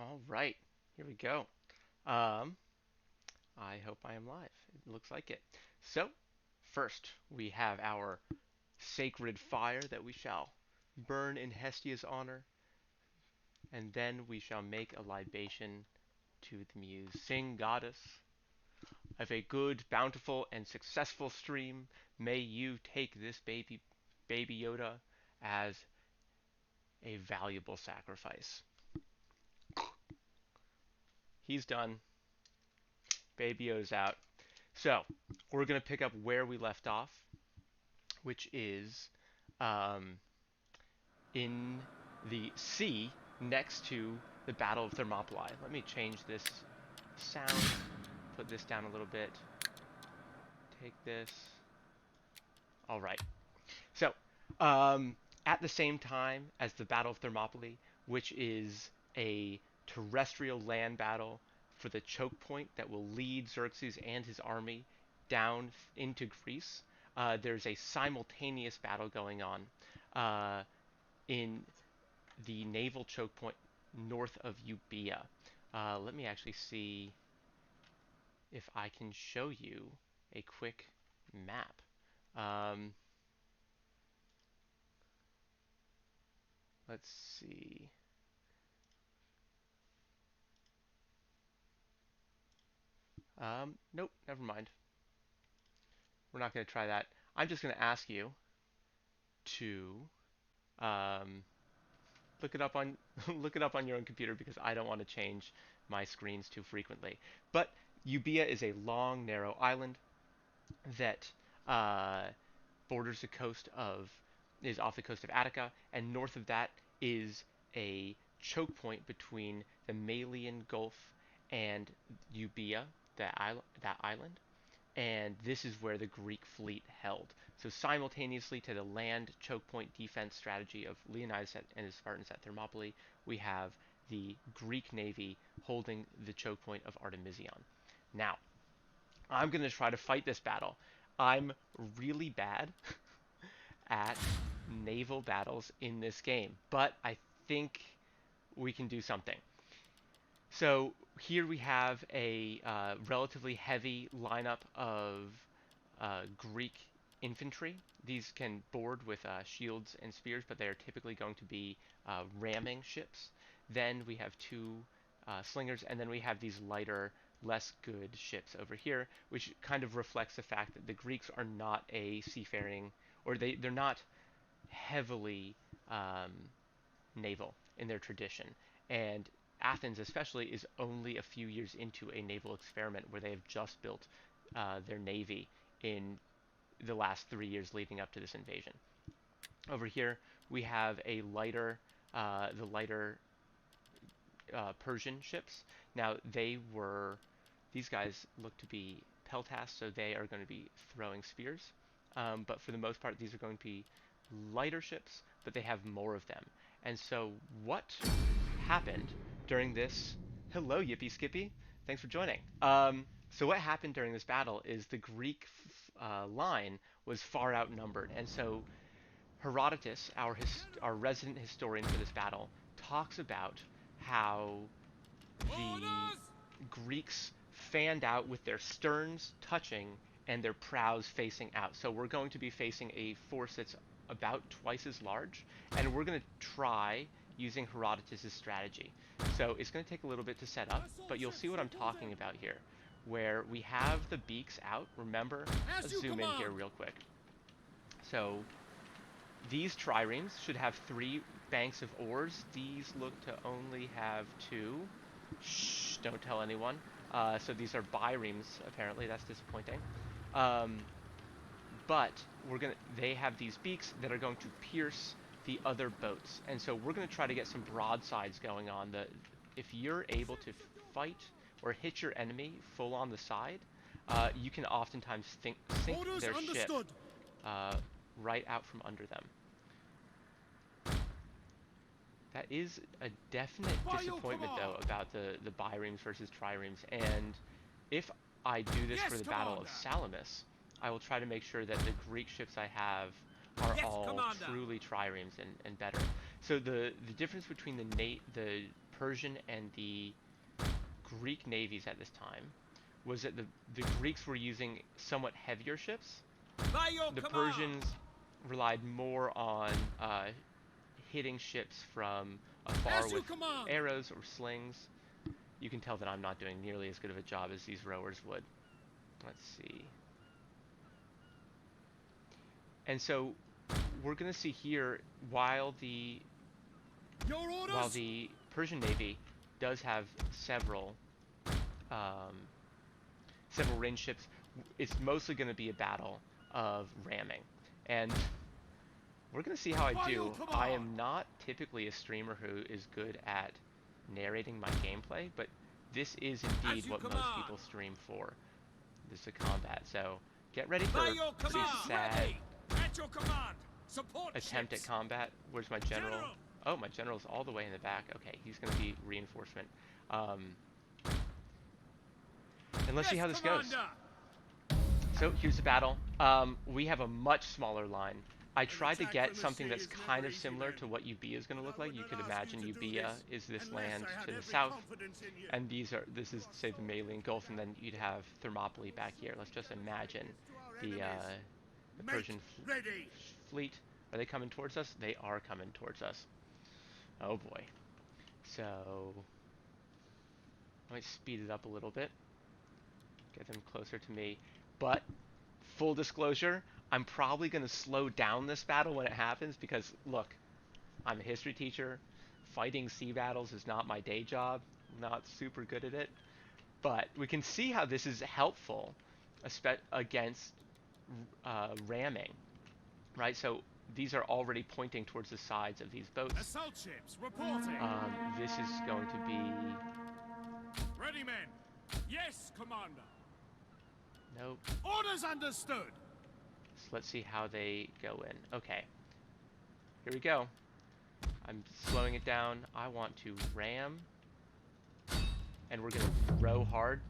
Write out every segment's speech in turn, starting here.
All right, here we go. Um, I hope I am live. It looks like it. So, first we have our sacred fire that we shall burn in Hestia's honor, and then we shall make a libation to the muse. Sing, goddess, of a good, bountiful, and successful stream, may you take this baby Yoda, as a valuable sacrifice. He's done. Baby Yoda's out. So, we're going to pick up where we left off, which is um, in the sea next to the Battle of Thermopylae. Let me change this sound, put this down a little bit, take this. All right. So, at the same time as the Battle of Thermopylae, which is a terrestrial land battle for the choke point that will lead Xerxes and his army down into Greece, there's a simultaneous battle going on uh, in the naval choke point north of Euboea. Let me actually see if I can show you a quick map. Um, let's see. Nope, never mind. We're not going to try that. I'm just going to ask you to um, look it up on look it up on your own computer because I don't want to change my screens too frequently. But Euboea is a long, narrow island that uh, borders the coast of is off the coast of Attica, and north of that is a choke point between the Malian Gulf and Euboea, that island, and this is where the Greek fleet held. So simultaneously to the land choke point defense strategy of Leonidas and his Spartans at Thermopylae, we have the Greek navy holding the choke point of Artemision. Now, I'm going to try to fight this battle. I'm really bad at naval battles in this game, but I think we can do something. So here we have a relatively heavy lineup of Greek infantry. These can board with shields and spears, but they are typically going to be ramming ships. Then we have two slingers, and then we have these lighter, less good ships over here, which kind of reflects the fact that the Greeks are not a seafaring, or they're not heavily um, naval in their tradition. And Athens, especially, is only a few years into a naval experiment where they have just built their navy in the last 3 years leading up to this invasion. Over here, we have the lighter Persian ships. Now, these guys look to be peltasts, so they are going to be throwing spears. But for the most part, these are going to be lighter ships, but they have more of them. And so what happened during this... Hello, Yippee Skippy. Thanks for joining. So what happened during this battle is the Greek line was far outnumbered. And so Herodotus, our resident historian for this battle, talks about how the Greeks fanned out with their sterns touching and their prows facing out. So we're going to be facing a force that's about twice as large, and we're going to try using Herodotus' strategy. So it's going to take a little bit to set up, but you'll see what I'm talking about here, where we have the beaks out. Remember, let's zoom in here real quick. So these triremes should have 3 banks of oars. These look to only have 2. Shh, don't tell anyone. So these are biremes, apparently. That's disappointing. But they have these beaks that are going to pierce the other boats. And so we're going to try to get some broadsides going on. If you're able to fight or hit your enemy full on the side, you can oftentimes sink their ship right out from under them. That is a definite disappointment, though, about the biremes versus triremes. And if I do this for the Battle of Salamis, I will try to make sure that the Greek ships I have are all truly triremes and better. So the difference between the Persian and the Greek navies at this time was that the Greeks were using somewhat heavier ships. The Persians relied more on hitting ships from afar with arrows or slings. You can tell that I'm not doing nearly as good of a job as these rowers would. Let's see. And so we're going to see here, while the Persian navy does have several range ships, it's mostly going to be a battle of ramming. And we're going to see how I do. I am not typically a streamer who is good at narrating my gameplay, but this is indeed what most people stream for. This is a combat, so get ready for a pretty sad attempt at combat. Where's my general? Oh, my general's all the way in the back. Okay, he's going to be reinforcement. And let's see how this goes. So here's the battle. We have a much smaller line. I tried to get something that's kind of similar to what Euboea is going to look like. You could imagine Euboea is this land to the south, and this is, say, the Malian Gulf, and then you'd have Thermopylae back here. Let's just imagine the Persian fleet. Are they coming towards us? They are coming towards us. Oh boy. So I might speed it up a little bit, get them closer to me. But full disclosure, I'm probably going to slow down this battle when it happens because, look, I'm a history teacher. Fighting sea battles is not my day job. I'm not super good at it. But we can see how this is helpful against ramming, right? So these are already pointing towards the sides of these boats. Assault ships reporting. This is going to be... Ready, men. Yes, Commander. Nope. Orders understood. So let's see how they go in. Okay. Here we go. I'm slowing it down. I want to ram. And we're going to row hard.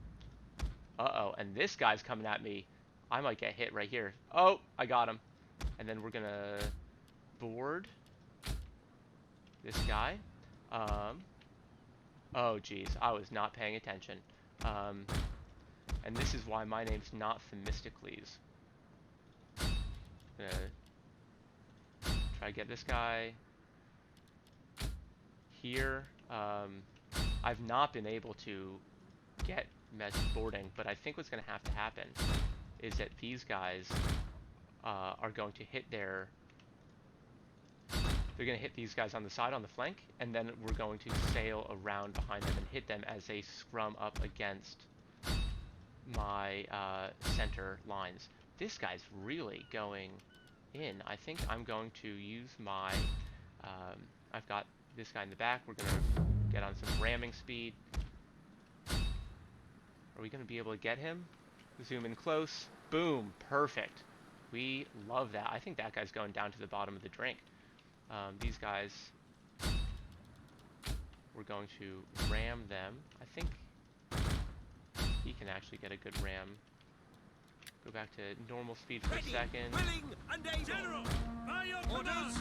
Uh-oh. And this guy's coming at me. I might get hit right here. Oh, I got him. And then we're going to board this guy. Oh, geez. I was not paying attention. And this is why my name's not Themistocles. Gonna try to get this guy here. I've not been able to get mesh boarding, but I think what's going to have to happen is that these guys are going to hit they're going to hit these guys on the side, on the flank, and then we're going to sail around behind them and hit them as they scrum up against my center lines. This guy's really going in. I think I'm going to use my... I've got this guy in the back. We're going to get on some ramming speed. Are we going to be able to get him? Zoom in close. Boom. Perfect. We love that. I think that guy's going down to the bottom of the drink. These guys, we're going to ram them. I think he can actually get a good ram. Go back to normal speed for a second. General, by your orders.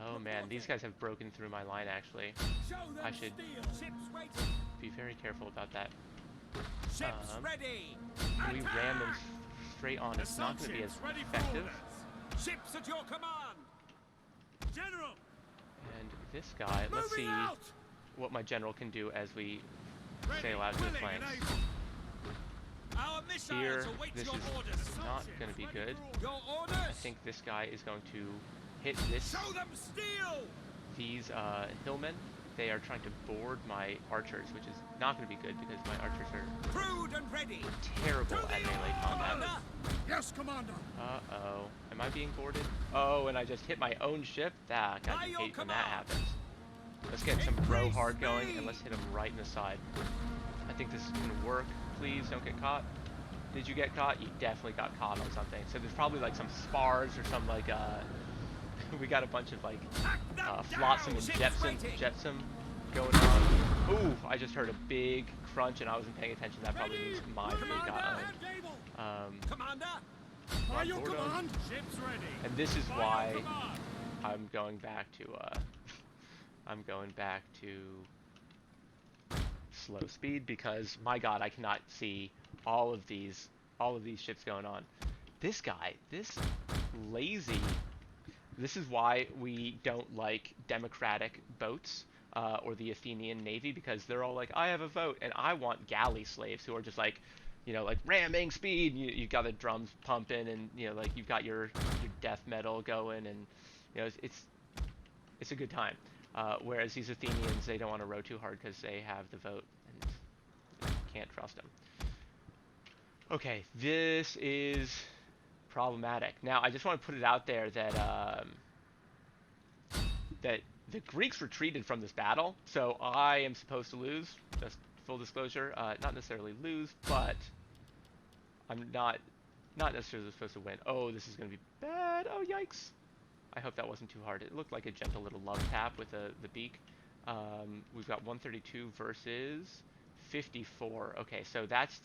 Oh man, these guys have broken through my line actually. I should be very careful about that. When we ram them straight on, it's not going to be as effective. Ships at your command. General. And this guy, let's see what my general can do as we sail out to the flanks. Here, this is not going to be good. I think this guy is going to hit these hillmen. They are trying to board my archers, which is not going to be good because my archers are terrible at melee combat. Yes, Commander. Uh-oh. Am I being boarded? Oh, and I just hit my own ship? I hate when that happens. Let's get some row hard going, and let's hit them right in the side. I think this is going to work. Please don't get caught. Did you get caught? You definitely got caught on something. So there's probably like some spars or some like we got a bunch of like flotsam and jetsam going on. Ooh, I just heard a big crunch and I wasn't paying attention. That probably means my fleet got owned. Commander, by your command. Ships ready. And this is why I'm going back to I'm going back to slow speed because my God, I cannot see all of these ships going on. This guy, this lazy. This is why we don't like democratic boats or the Athenian navy, because they're all like, I have a vote, and I want galley slaves who are just like, you know, like ramming speed. You got the drums pumping, and you know, like you've got your death metal going, and you know, it's a good time. Whereas these Athenians, they don't want to row too hard because they have the vote and you can't trust them. Okay, this is problematic. Now, I just want to put it out there that that the Greeks retreated from this battle, so I am supposed to lose. Just full disclosure, not necessarily lose, but I'm not necessarily supposed to win. Oh, this is going to be bad. Oh, yikes. I hope that wasn't too hard. It looked like a gentle little love tap with the beak. We've got 132 versus 54. Okay, so that's...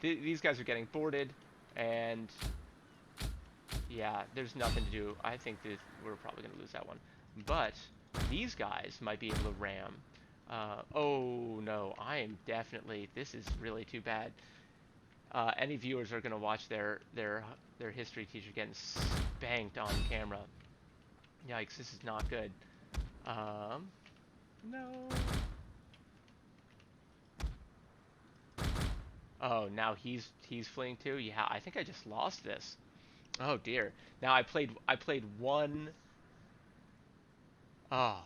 these guys are getting boarded, and... yeah, there's nothing to do. I think that we're probably going to lose that one. But these guys might be able to ram. Oh, no, I am definitely... this is really too bad. Any viewers are going to watch their history teacher getting spanked on camera. Yikes, this is not good. No. Oh, now he's fleeing too? Yeah, I think I just lost this. Oh dear. Now I played one. Oh.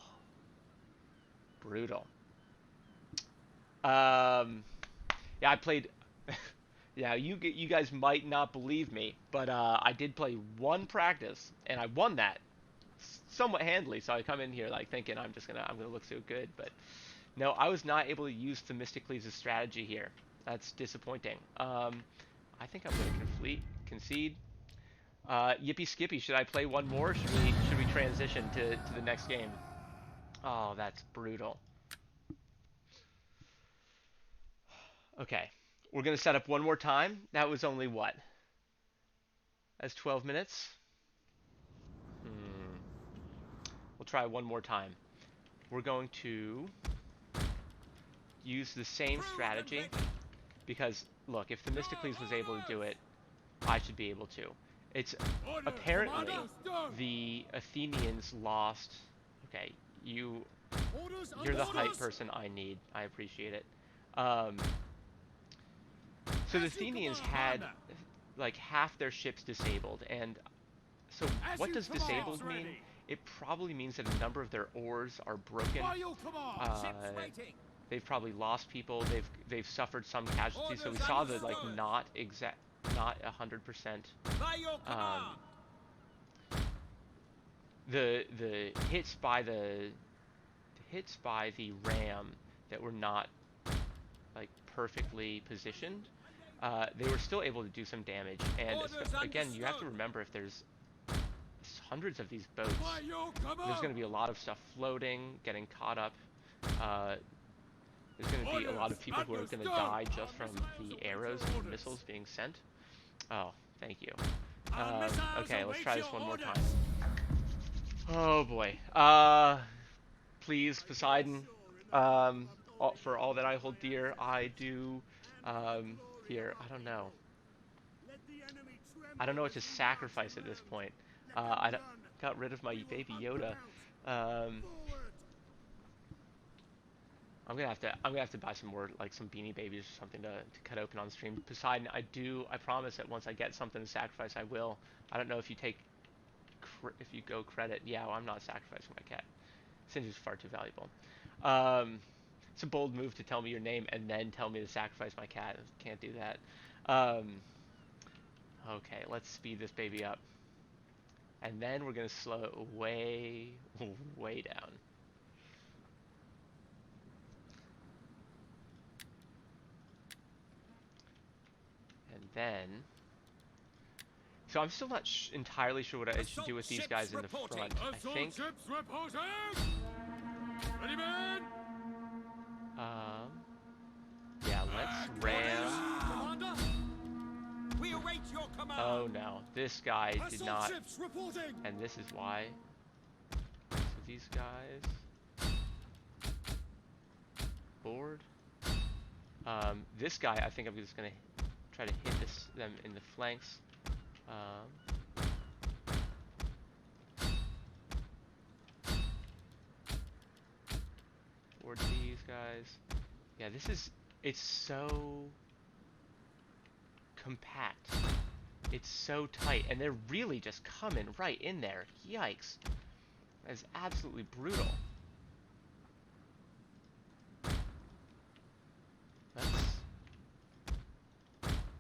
Brutal. Yeah, I played yeah, you guys might not believe me, but I did play one practice and I won that somewhat handily. So I come in here like thinking I'm gonna look so good, but no, I was not able to use Themistocles' strategy here. That's disappointing. I think I'm gonna concede. Yippee skippy, should I play one more? Or should we transition to the next game? Oh, that's brutal. Okay, we're gonna set up one more time. That was only what? That's 12 minutes. Hmm. We'll try one more time. We're going to use the same strategy because look, if Themistocles was able to do it, I should be able to. It's apparently the Athenians lost. Okay, you're the hype person I need. I appreciate it. So the Athenians had like half their ships disabled, and so what does disabled mean? It probably means that a number of their oars are broken. They've probably lost people. They've suffered some casualties. So we saw the like not 100%. The hits by the ram that were not like perfectly positioned. They were still able to do some damage. And again, you have to remember if there's hundreds of these boats, there's going to be a lot of stuff floating, getting caught up. There's going to be a lot of people who are going to die just from the arrows and missiles being sent. Oh, thank you. Okay, let's try this one more time. Oh boy. Please, Poseidon. For all that I hold dear, I do. Here, I don't know. I don't know what to sacrifice at this point. I got rid of my baby Yoda. I'm gonna have to buy some more, like some Beanie Babies or something to cut open on stream. Poseidon, I promise that once I get something to sacrifice, I will. I don't know if you go credit. Yeah, well, I'm not sacrificing my cat. Singe is far too valuable. It's a bold move to tell me your name and then tell me to sacrifice my cat. Can't do that. Okay, let's speed this baby up. And then we're gonna slow it way, way down. And then... so I'm still not entirely sure what I should do with these guys in the front. I think... Ready, man? Yeah, let's ram... We await your command. Oh no, this guy did not... and this is why. So these guys... This guy, I think I'm just gonna try to hit them in the flanks. Towards these guys. Yeah, it's so compact. It's so tight, and they're really just coming right in there. Yikes. That is absolutely brutal. Let's...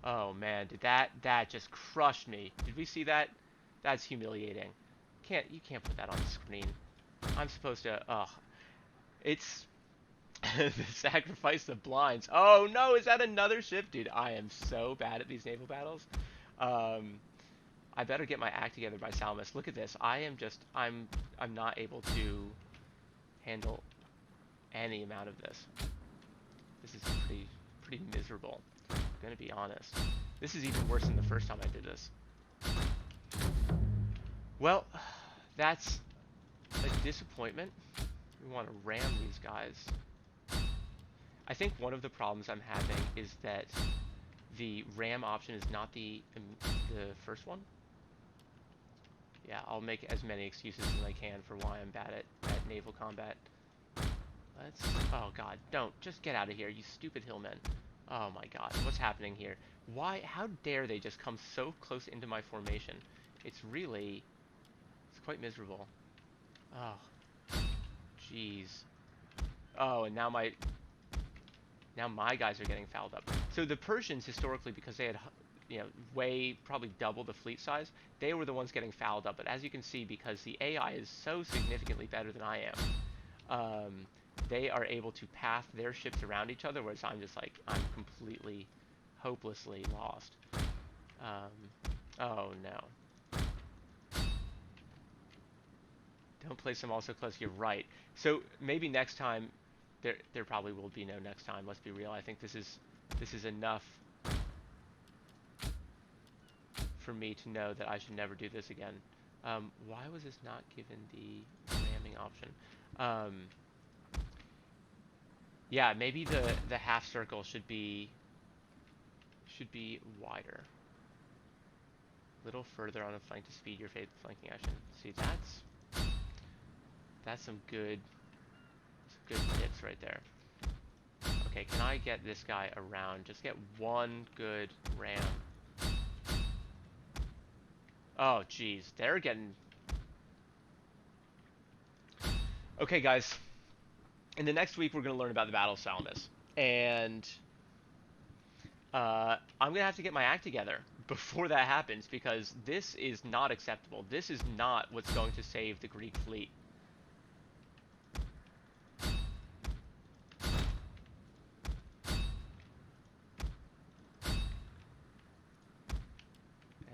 Oh man, did that just crushed me. Did we see that? That's humiliating. You can't put that on the screen. I'm supposed to, it's the sacrifice of blinds. Oh no, is that another ship? Dude, I am so bad at these naval battles. I better get my act together by Salamis. Look at this. I'm not able to handle any amount of this. This is pretty miserable. I'm gonna be honest. This is even worse than the first time I did this. Well, that's a disappointment. We want to ram these guys. I think one of the problems I'm having is that the ram option is not the first one. Yeah, I'll make as many excuses as I can for why I'm bad at naval combat. Oh god, just get out of here, you stupid hillmen. Oh my god, what's happening here? How dare they just come so close into my formation? It's quite miserable. Oh, jeez. Oh, and now my guys are getting fouled up. So the Persians, historically, because they had, way probably double the fleet size, they were the ones getting fouled up. But as you can see, because the AI is so significantly better than I am, they are able to path their ships around each other, whereas I'm just like, I'm completely, hopelessly lost. Oh no. Don't place them all so close, you're right. So maybe next time, there probably will be no next time, let's be real. I think this is enough for me to know that I should never do this again. Why was this not given the ramming option? Yeah, maybe the half circle should be wider. A little further on the flank to speed your flanking action. See, that's some good tips right there. Okay, can I get this guy around? Just get one good ram. Oh, jeez, they're getting... Okay, guys. In the next week, we're going to learn about the Battle of Salamis. And I'm going to have to get my act together before that happens, because this is not acceptable. This is not what's going to save the Greek fleet.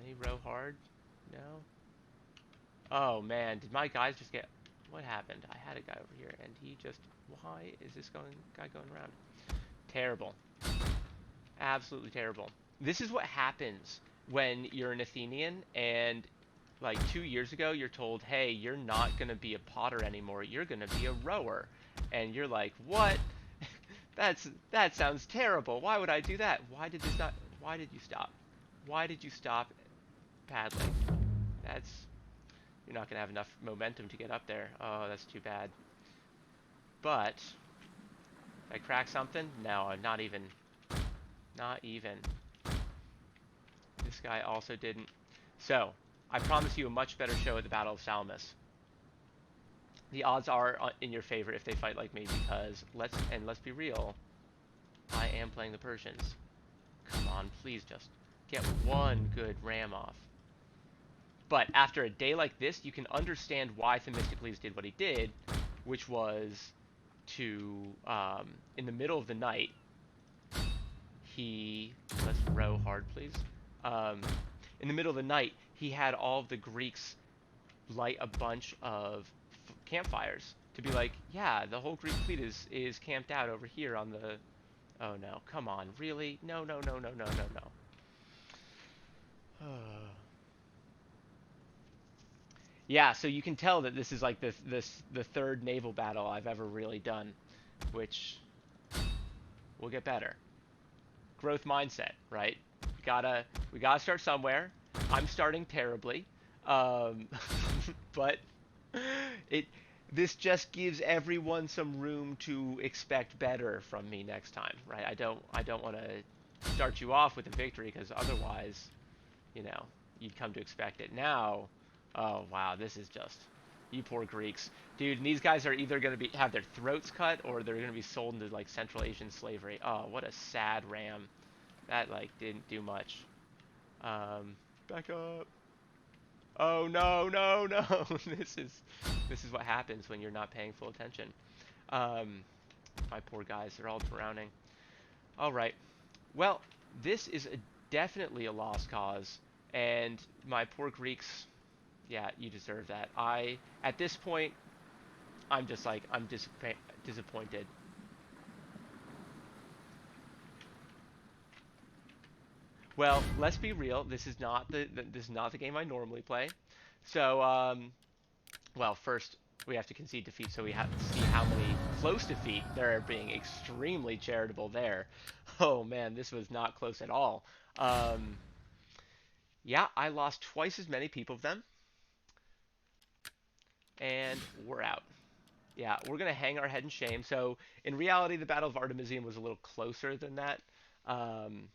Any row hard? No? Oh, man. Did my guys just get... What happened? I had a guy over here, and he just... Why is this guy going around? Terrible. Absolutely terrible. This is what happens when you're an Athenian, and like 2 years ago, you're told, hey, you're not going to be a potter anymore. You're going to be a rower. And you're like, what? That sounds terrible. Why would I do that? Why did you stop? Why did you stop paddling? You're not going to have enough momentum to get up there. Oh, that's too bad. But, did I crack something? No, not even. Not even. This guy also didn't. So, I promise you a much better show at the Battle of Salamis. The odds are in your favor if they fight like me, because, let's be real, I am playing the Persians. Come on, please just get one good ram off. But after a day like this, you can understand why Themistocles did what he did, which was to, in the middle of the night, let's row hard, please. In the middle of the night, he had all of the Greeks light a bunch of campfires to be like, yeah, the whole Greek fleet is camped out over here on the... Oh no, come on, really? No. Yeah, so you can tell that this is like the third naval battle I've ever really done, which will get better. growth mindset, right? We gotta start somewhere. I'm starting terribly, um, but it this just gives everyone some room to expect better from me next time, right? I don't want to start you off with a victory because otherwise, you know, you'd come to expect it. Now, oh wow, this is just you poor Greeks, dude. And these guys are either gonna be have their throats cut or they're gonna be sold into like Central Asian slavery. Oh, what a sad ram. That like didn't do much. Back up. Oh no, no, no. This is what happens when you're not paying full attention. Um, my poor guys, they're all drowning. All right. Well, this is definitely a lost cause, and my poor Greeks. Yeah, you deserve that. At this point, I'm just like I'm disappointed. Well, let's be real. This is not the game I normally play. So, well, first we have to concede defeat, so we have to see how many close defeat. They're being extremely charitable there. Oh man, this was not close at all. Um, yeah, I lost twice as many people of them, and we're out. Yeah, we're gonna hang our head in shame. So in reality, the Battle of Artemision was a little closer than that. Um,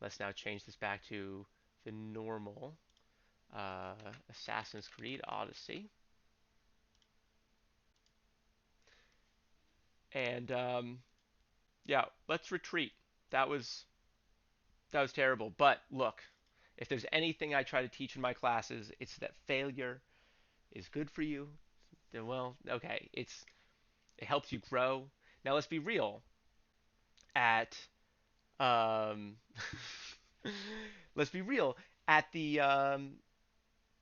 let's now change this back to the normal uh, Assassin's Creed Odyssey. And yeah, let's retreat. That was that was terrible. But look, if there's anything I try to teach in my classes, it's that failure is good for you. Then well, okay, it helps you grow. Now let's be real. At um, let's be real. At the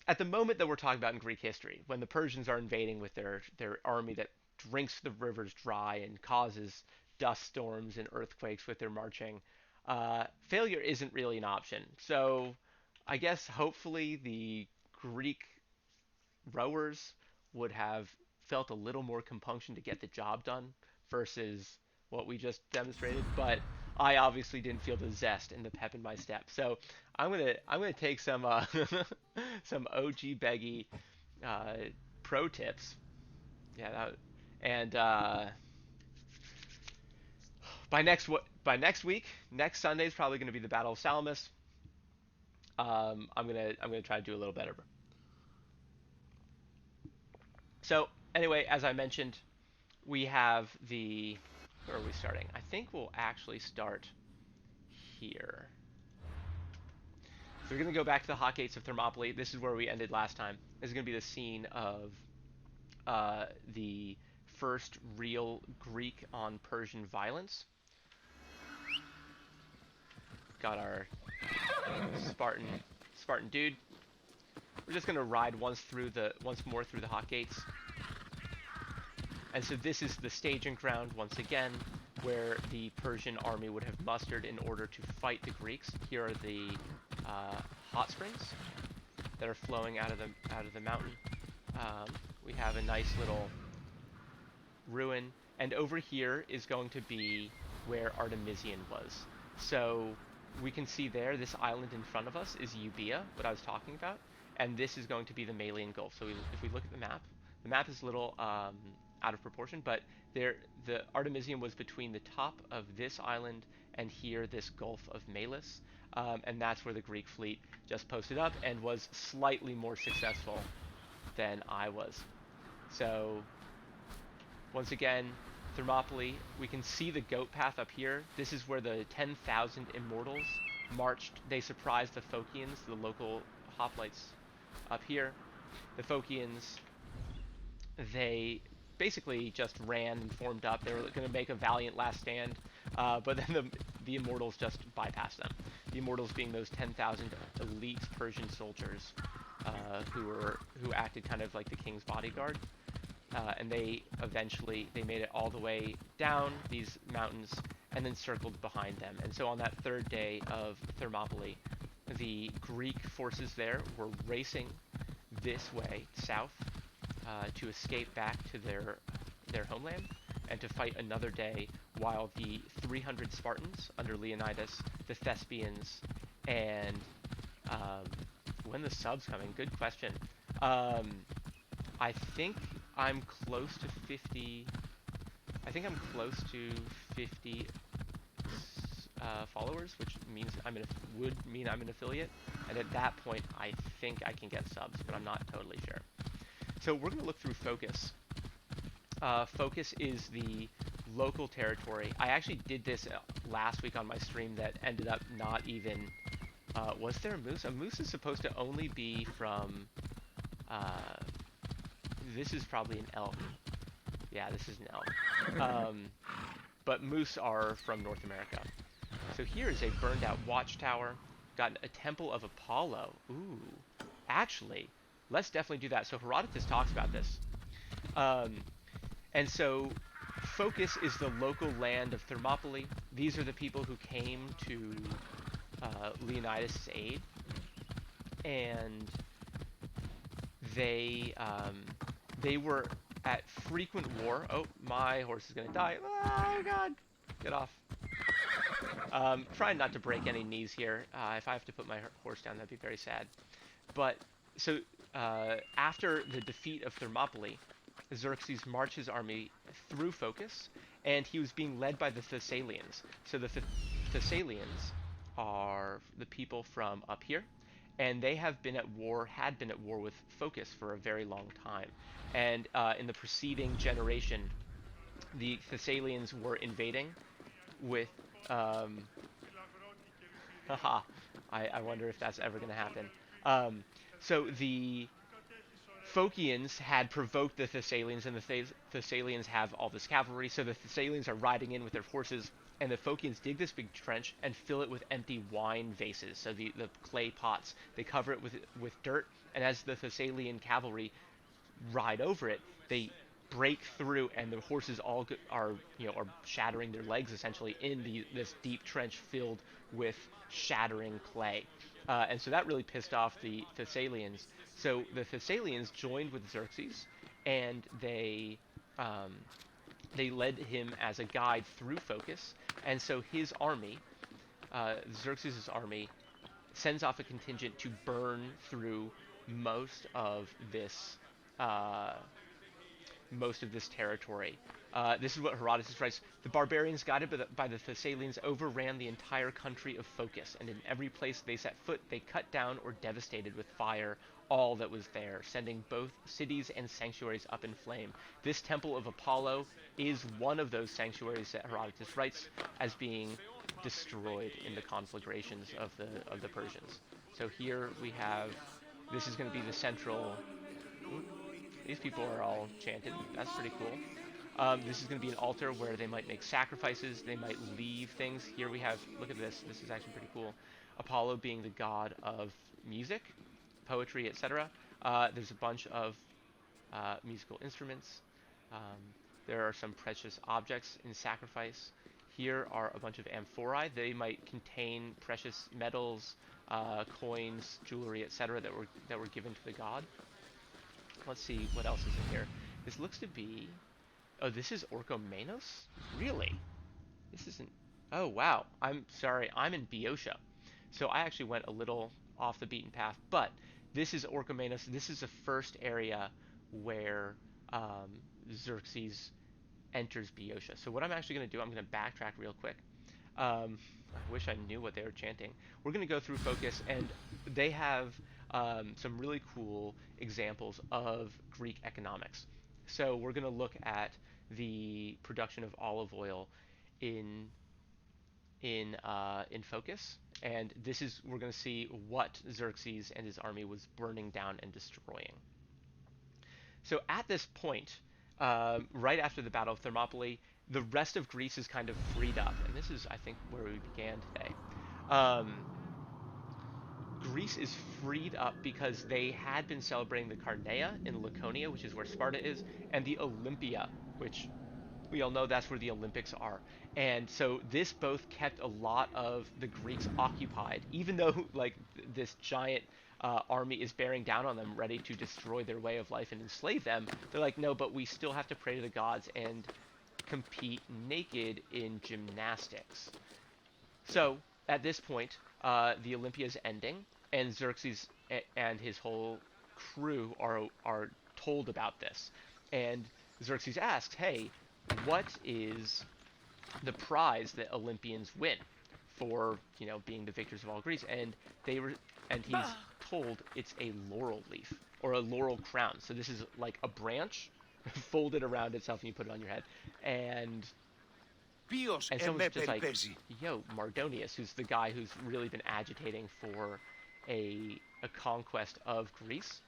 at the moment that we're talking about in Greek history, when the Persians are invading with their army that drinks the rivers dry and causes dust storms and earthquakes with their marching, failure isn't really an option. So I guess hopefully the Greek rowers would have felt a little more compunction to get the job done versus what we just demonstrated. But I obviously didn't feel the zest and the pep in my step. So I'm gonna take some some OG Beggy uh, pro tips. Yeah, and by next week, next Sunday is probably gonna be the Battle of Salamis. I'm gonna try to do a little better. So anyway, as I mentioned, we have the where are we starting? I think we'll actually start here. So we're going to go back to the hot gates of Thermopylae. This is where we ended last time. This is going to be the scene of the first real Greek on Persian violence. Got our Spartan dude. We're just going to ride once more through the hot gates. And so this is the staging ground once again, where the Persian army would have mustered in order to fight the Greeks. Here are the hot springs that are flowing out of the mountain. We have a nice little ruin, and over here is going to be where Artemision was. So we can see there, this island in front of us is Euboea, what I was talking about, and this is going to be the Malian Gulf. So if we look at the map is a little out of proportion, but the Artemision was between the top of this island and here, this Gulf of Melis, and that's where the Greek fleet just posted up and was slightly more successful than I was. So once again, Thermopylae, we can see the goat path up here. This is where the 10,000 immortals marched. They surprised the Phocians, the local hoplites up here. The Phocians, they basically just ran and formed up. They were going to make a valiant last stand, but then the immortals just bypassed them. The immortals being those 10,000 elite Persian soldiers who acted kind of like the king's bodyguard. And they eventually made it all the way down these mountains and then circled behind them. And so on that third day of Thermopylae, the Greek forces there were racing this way south to escape back to their homeland. and to fight another day while the 300 Spartans under Leonidas, the Thespians, and when the sub's coming? Good question. I think I'm close to 50. I think I'm close to 50 followers, which means would mean I'm an affiliate. And at that point, I think I can get subs, but I'm not totally sure. So we're going to look through Phokis. Phokis is the local territory. I actually did this last week on my stream that ended up not even... was there a moose? A moose is supposed to only be from... this is probably an elk. Yeah, this is an elk. But moose are from North America. So here is a burned out watchtower. Got a temple of Apollo. Ooh. Actually, let's definitely do that. So Herodotus talks about this. And so Phokis is the local land of Thermopylae. These are the people who came to Leonidas' aid. And they were at frequent war. Oh, my horse is going to die. Oh, God. Get off. Trying not to break any knees here. If I have to put my horse down, that'd be very sad. But, so, after the defeat of Thermopylae, Xerxes marched his army through Phokis, and he was being led by the Thessalians. So the Thessalians are the people from up here, and they had been at war with Phokis for a very long time. And in the preceding generation, the Thessalians were invading with... haha, I wonder if that's ever going to happen. So the Phocians had provoked the Thessalians, and the Thessalians have all this cavalry, so the Thessalians are riding in with their horses, and the Phocians dig this big trench and fill it with empty wine vases, so the clay pots. They cover it with dirt, and as the Thessalian cavalry ride over it, they break through, and the horses all are shattering their legs essentially in this deep trench filled with shattering clay. And so that really pissed off the Thessalians. So the Thessalians joined with Xerxes, and they led him as a guide through Phokis. And so his army, Xerxes' army, sends off a contingent to burn through most of this territory. This is what Herodotus writes. The barbarians, guided by the Thessalians, overran the entire country of Phokis, and in every place they set foot, they cut down or devastated with fire all that was there, sending both cities and sanctuaries up in flame. This temple of Apollo is one of those sanctuaries that Herodotus writes as being destroyed in the conflagrations of the Persians. So here we have, this is going to be the central... These people are all chanted. That's pretty cool. This is going to be an altar where they might make sacrifices. They might leave things. Here we have, look at this. This is actually pretty cool. Apollo being the god of music, poetry, etc. There's a bunch of musical instruments. There are some precious objects in sacrifice. Here are a bunch of amphorae. They might contain precious metals, coins, jewelry, etc. that were given to the god. Let's see what else is in here. This looks to be... Oh, this is Orcomanos? Really? This isn't... Oh, wow. I'm sorry. I'm in Beyocean. So I actually went a little off the beaten path. But this is Orcomanos. This is the first area where Xerxes enters Beyocean. So what I'm actually going to do, I'm going to backtrack real quick. I wish I knew what they were chanting. We're going to go through Phokis, and they have some really cool examples of Greek economics. So we're going to look at the production of olive oil in Phokis, and this is, we're going to see what Xerxes and his army was burning down and destroying. So at this point, right after the Battle of Thermopylae, the rest of Greece is kind of freed up, and this is, I think, where we began today. Greece is freed up because they had been celebrating the Carnea in Laconia, which is where Sparta is, and the Olympia, which we all know that's where the Olympics are. And so this both kept a lot of the Greeks occupied, even though like this giant army is bearing down on them, ready to destroy their way of life and enslave them. They're like, no, but we still have to pray to the gods and compete naked in gymnastics. So at this point, the Olympia is ending, and Xerxes and his whole crew are told about this. And Xerxes asks, "Hey, what is the prize that Olympians win for being the victors of all Greece?" And they were, and he's told it's a laurel leaf or a laurel crown. So this is like a branch folded around itself, and you put it on your head. And Ποιος someone's εμέ just like, περιπέζει. "Yo, Mardonius," who's the guy who's really been agitating for a conquest of Greece.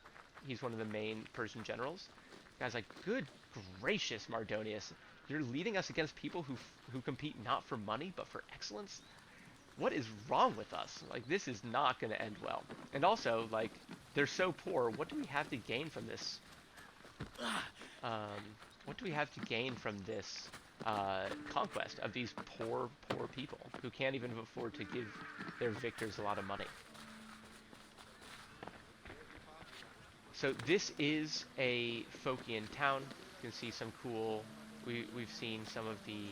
He's one of the main Persian generals. The guy's like, "Good gracious, Mardonius, you're leading us against people who compete not for money but for excellence. What is wrong with us? Like, this is not going to end well." And also, like, they're so poor. What do we have to gain from this? What do we have to gain from this conquest of these poor people who can't even afford to give their victors a lot of money? So this is a Phocian town. You can see some cool. We've seen some of the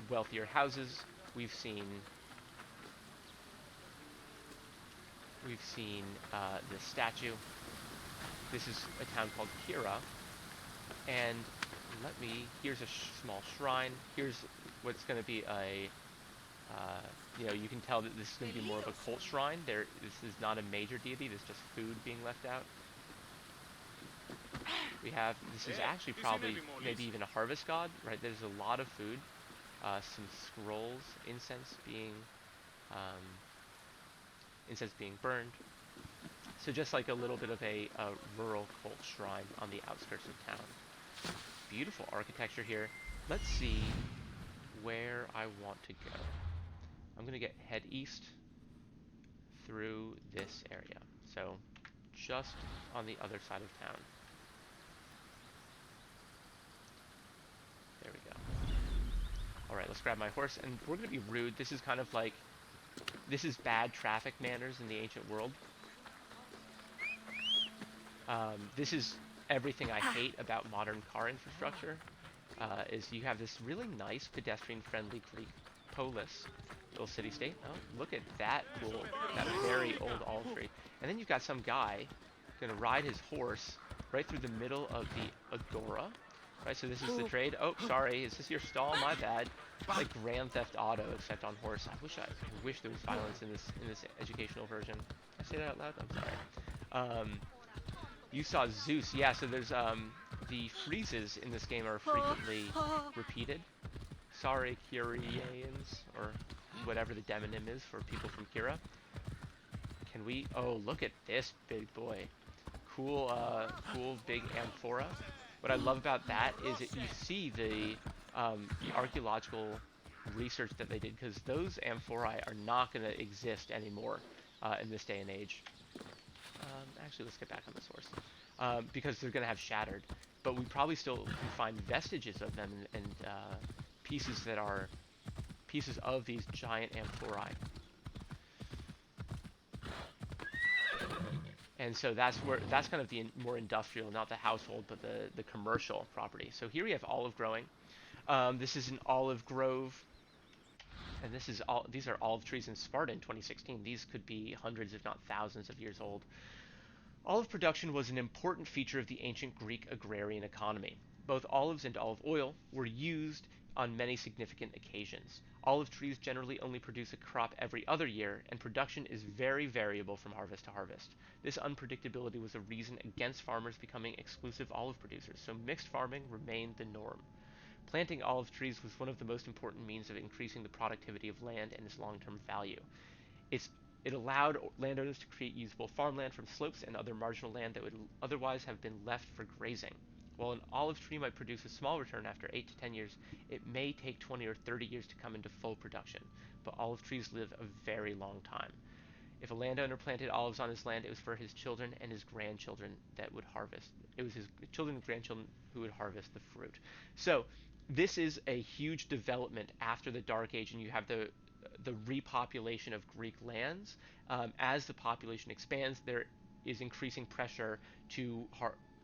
wealthier houses. We've seen the statue. This is a town called Kira, and here's a small shrine. Here's what's going to be a, you can tell that this is going to be more of a cult shrine. This is not a major deity. There's just food being left out. This is actually probably maybe even a harvest god, right? There's a lot of food, some scrolls, incense being burned. So just like a little bit of a rural cult shrine on the outskirts of town. Beautiful architecture here. Let's see where I want to go. I'm gonna head east through this area. So just on the other side of town. There we go. Alright, let's grab my horse, and we're gonna be rude. This is kind of like, this is bad traffic manners in the ancient world. This is everything I hate about modern car infrastructure, is you have this really nice pedestrian-friendly Greek polis, little city-state. Oh, look at that cool, that very old olive tree. And then you've got some guy gonna ride his horse right through the middle of the agora. Right, so this is the trade. Oh, sorry, is this your stall? My bad. It's like Grand Theft Auto, except on horse. I wish there was violence in this educational version. Did I say that out loud? I'm sorry. You saw Zeus. Yeah, so there's the freezes in this game are frequently repeated. Sorry, Kyrians, or whatever the demonym is for people from Kira. Can we? Oh, look at this big boy. Cool big amphora. What I love about that is that you see the archaeological research that they did, because those amphorae are not going to exist anymore in this day and age. Actually, let's get back on this horse, because they're going to have shattered. But we probably still can find vestiges of them and pieces that are pieces of these giant amphorae. And so that's kind of the more industrial, not the household, but the commercial property. So here we have olive growing. This is an olive grove, and these are olive trees in Sparta in 2016. These could be hundreds, if not thousands, of years old. Olive production was an important feature of the ancient Greek agrarian economy. Both olives and olive oil were used on many significant occasions. Olive trees generally only produce a crop every other year, and production is very variable from harvest to harvest. This unpredictability was a reason against farmers becoming exclusive olive producers, so mixed farming remained the norm. Planting olive trees was one of the most important means of increasing the productivity of land and its long-term value. It allowed landowners to create usable farmland from slopes and other marginal land that would otherwise have been left for grazing. While an olive tree might produce a small return after 8 to 10 years, it may take 20 or 30 years to come into full production, but olive trees live a very long time. If a landowner planted olives on his land, it was for his children and his grandchildren that would harvest. It was his children and grandchildren who would harvest the fruit. So this is a huge development after the Dark Age, and you have the repopulation of Greek lands. As the population expands, there is increasing pressure to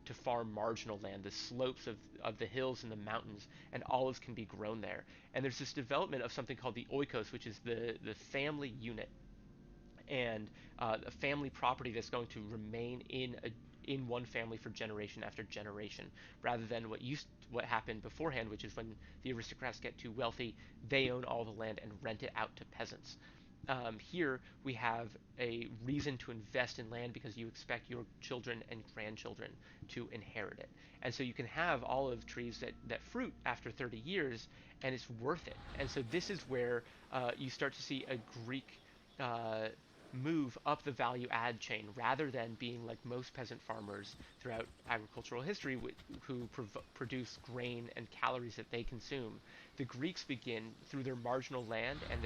to farm marginal land, the slopes of the hills and the mountains, and olives can be grown there. And there's this development of something called the oikos, which is the family unit, and a family property that's going to remain in one family for generation after generation, rather than what happened beforehand, which is when the aristocrats get too wealthy, they own all the land and rent it out to peasants. Here we have a reason to invest in land because you expect your children and grandchildren to inherit it. And so you can have olive trees that fruit after 30 years, and it's worth it. And so this is where you start to see a Greek uh, move up the value add chain rather than being like most peasant farmers throughout agricultural history who produce grain and calories that they consume. The Greeks begin through their marginal land and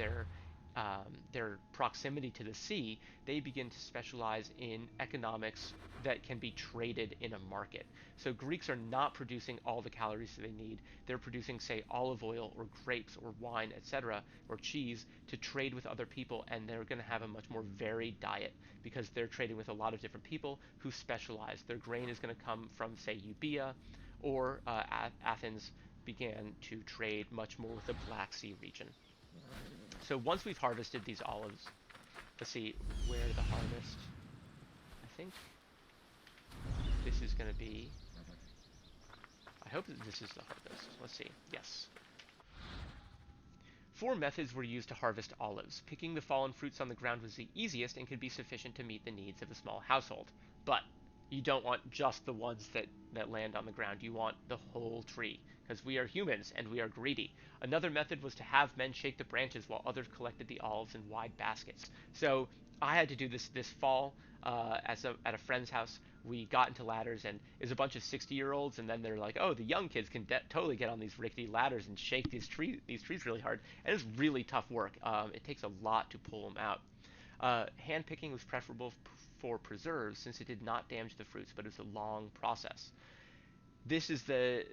their proximity to the sea, they begin to specialize in economics that can be traded in a market. So Greeks are not producing all the calories that they need. They're producing, say, olive oil or grapes or wine, etc., or cheese to trade with other people, and they're going to have a much more varied diet because they're trading with a lot of different people who specialize. Their grain is going to come from, say, Euboea, or Athens began to trade much more with the Black Sea region. So once we've harvested these olives, let's see, where the harvest, I think this is going to be, I hope that this is the harvest. Let's see, yes. Four methods were used to harvest olives. Picking the fallen fruits on the ground was the easiest and could be sufficient to meet the needs of a small household. But you don't want just the ones that land on the ground. You want the whole tree, because we are humans and we are greedy. Another method was to have men shake the branches while others collected the olives in wide baskets. So I had to do this fall at a friend's house. We got into ladders, and it was a bunch of 60-year-olds, and then they're like, "Oh, the young kids can totally get on these rickety ladders and shake these trees really hard." And it's really tough work. It takes a lot to pull them out. Hand picking was preferable for preserves since it did not damage the fruits, but it's a long process. This is the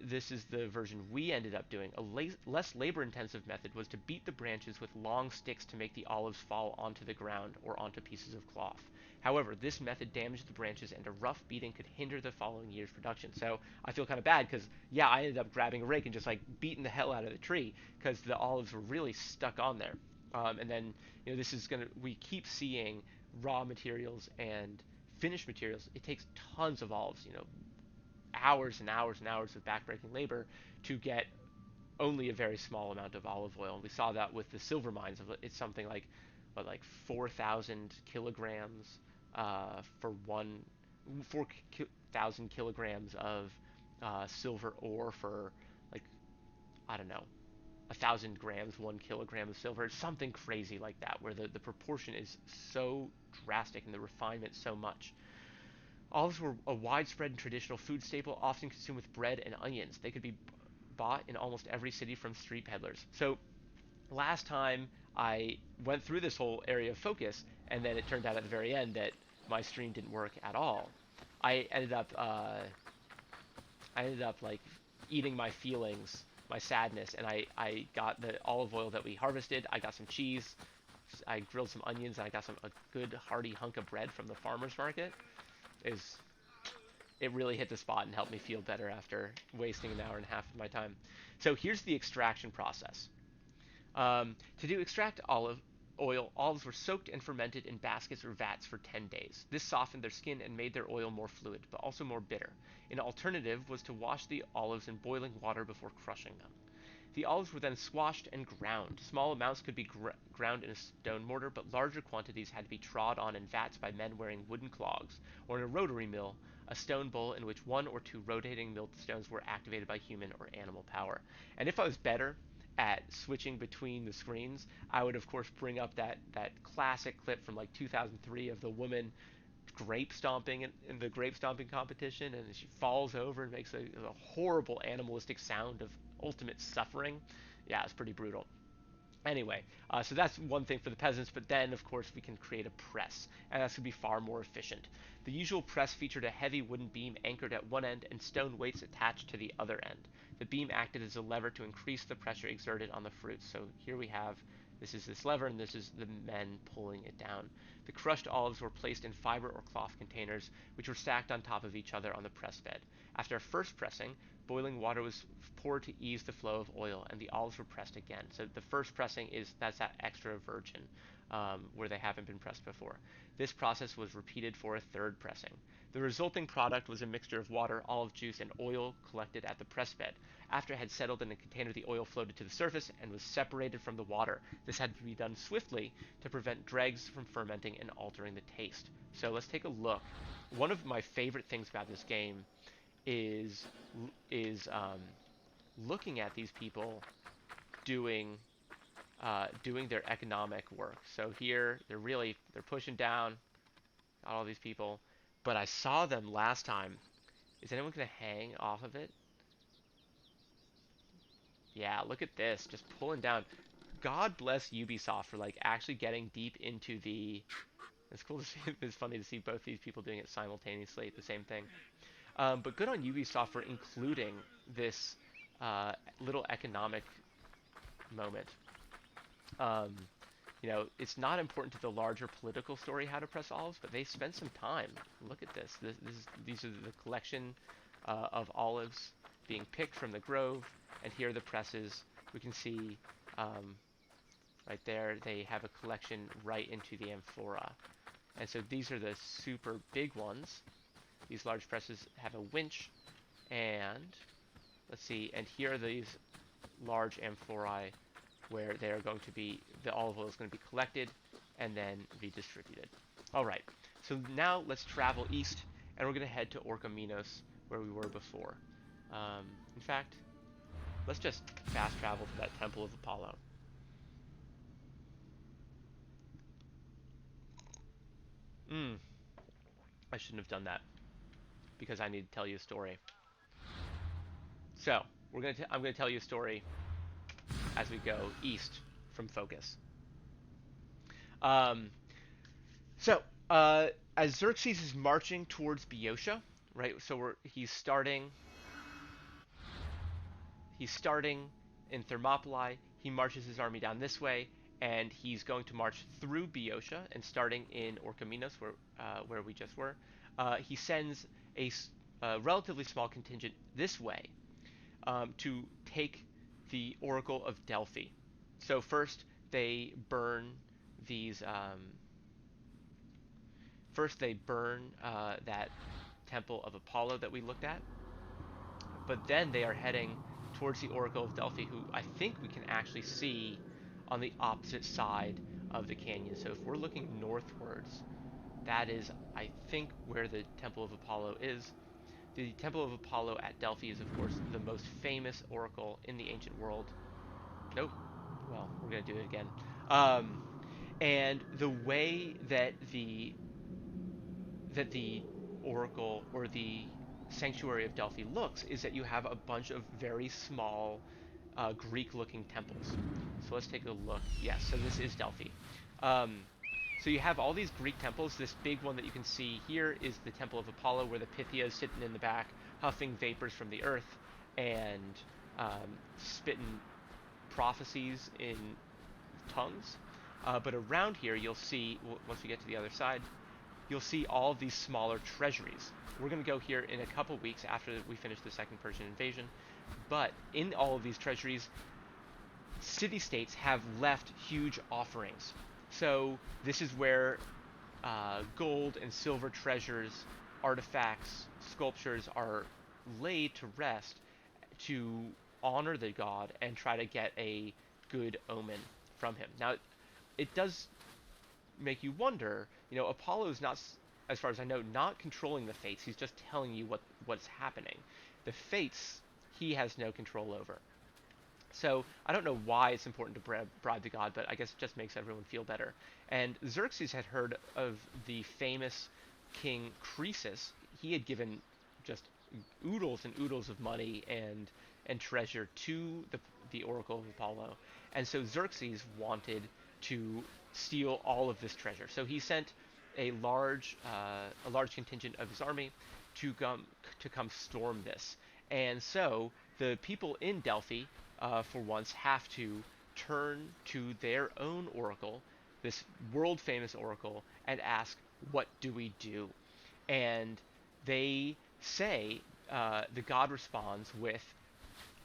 version we ended up doing. A less labor-intensive method was to beat the branches with long sticks to make the olives fall onto the ground or onto pieces of cloth. However, this method damaged the branches, and a rough beating could hinder the following year's production. So I feel kind of bad because, yeah, I ended up grabbing a rake and just like beating the hell out of the tree because the olives were really stuck on there. And then, this is we keep seeing raw materials and finished materials. It takes tons of olives, hours and hours and hours of backbreaking labor to get only a very small amount of olive oil. And we saw that with the silver mines. It's something like, what, like 4,000 kilograms for 4,000 kilograms of silver ore for, like, I don't know, 1,000 grams, 1 kilogram of silver. It's something crazy like that, where the proportion is so drastic and the refinement so much. Olives were a widespread and traditional food staple, often consumed with bread and onions. They could be bought in almost every city from street peddlers. So last time I went through this whole area of focus, and then it turned out at the very end that my stream didn't work at all. I ended up like eating my feelings, my sadness, and I got the olive oil that we harvested. I got some cheese. I grilled some onions, and I got a good hearty hunk of bread from the farmer's market. Is It really hit the spot and helped me feel better after wasting an hour and a half of my time. So here's the extraction process. To do extract olive oil, olives were soaked and fermented in baskets or vats for 10 days. This softened their skin and made their oil more fluid, but also more bitter. An alternative was to wash the olives in boiling water before crushing them. The olives were then squashed and ground. Small amounts could be ground in a stone mortar, but larger quantities had to be trod on in vats by men wearing wooden clogs, or in a rotary mill, a stone bowl in which one or two rotating milled stones were activated by human or animal power. And if I was better at switching between the screens, I would of course bring up that classic clip from like 2003 of the woman grape stomping in the grape stomping competition, and she falls over and makes a horrible animalistic sound of ultimate suffering. Yeah, it's pretty brutal. Anyway, so that's one thing for the peasants, but then of course we can create a press, and that's going to be far more efficient. The usual press featured a heavy wooden beam anchored at one end and stone weights attached to the other end. The beam acted as a lever to increase the pressure exerted on the fruits. So here we have This is this lever, and this is the men pulling it down. The crushed olives were placed in fiber or cloth containers, which were stacked on top of each other on the press bed. After a first pressing, boiling water was poured to ease the flow of oil, and the olives were pressed again. So the first pressing that's that extra virgin, where they haven't been pressed before. This process was repeated for a third pressing. The resulting product was a mixture of water, olive juice, and oil collected at the press bed. After it had settled in a container, the oil floated to the surface and was separated from the water. This had to be done swiftly to prevent dregs from fermenting and altering the taste. So let's take a look. One of my favorite things about this game is is looking at these people doing doing their economic work. So here they're pushing down, got all these people, but I saw them last time. Is anyone gonna hang off of it? Yeah, look at this, just pulling down. God bless Ubisoft for like actually getting deep into the. It's cool to see. It's funny to see both these people doing it simultaneously, the same thing. But good on Ubisoft for including this little economic moment. Um, it's not important to the larger political story how to press olives, but they spent some time. Look at this. These are the collection of olives being picked from the grove, and here are the presses. We can see um, right there they have a collection right into the amphora. And so these are the super big ones. These large presses have a winch, and let's see, and here are these large amphorae where they are going to be, the olive oil is going to be collected and then redistributed. All right, so now let's travel east, and we're going to head to Orcomenos, where we were before. In fact, let's just fast travel to that Temple of Apollo. I shouldn't have done that because I need to tell you a story. So I'm gonna tell you a story as we go east from Phokis. Um, so as Xerxes is marching towards Boeotia, right? So he's starting in Thermopylae. He marches his army down this way, and he's going to march through Boeotia and starting in Orcamenos, where we just were. He sends a relatively small contingent this way to take the Oracle of Delphi. So first they burn these. First they burn that temple of Apollo that we looked at, but then they are heading towards the Oracle of Delphi, who I think we can actually see on the opposite side of the canyon. So if we're looking northwards, that is, I think, where the Temple of Apollo is. The Temple of Apollo at Delphi is, of course, the most famous oracle in the ancient world. Nope. Well, we're going to do it again. Um, and the way that the oracle or the sanctuary of Delphi looks is that you have a bunch of very small Greek-looking temples. So let's take a look. Yes, so this is Delphi. Um, so you have all these Greek temples. This big one that you can see here is the Temple of Apollo, where the Pythia is sitting in the back, huffing vapors from the earth and spitting prophecies in tongues. But around here, you'll see, once we get to the other side, you'll see all of these smaller treasuries. We're going to go here in a couple weeks after we finish the second Persian invasion. But in all of these treasuries, city-states have left huge offerings. So this is where gold and silver treasures, artifacts, sculptures are laid to rest to honor the god and try to get a good omen from him. Now, it does make you wonder, Apollo is not, as far as I know, not controlling the fates. He's just telling you what's happening. The fates, he has no control over. So I don't know why it's important to bribe the god, but I guess it just makes everyone feel better. And Xerxes had heard of the famous king Croesus. He had given just oodles and oodles of money and treasure to the Oracle of Apollo. And so Xerxes wanted to steal all of this treasure. So he sent a large contingent of his army to come storm this. And so the people in Delphi, for once, have to turn to their own oracle, this world famous oracle, and ask, what do we do? And they say, the god responds with,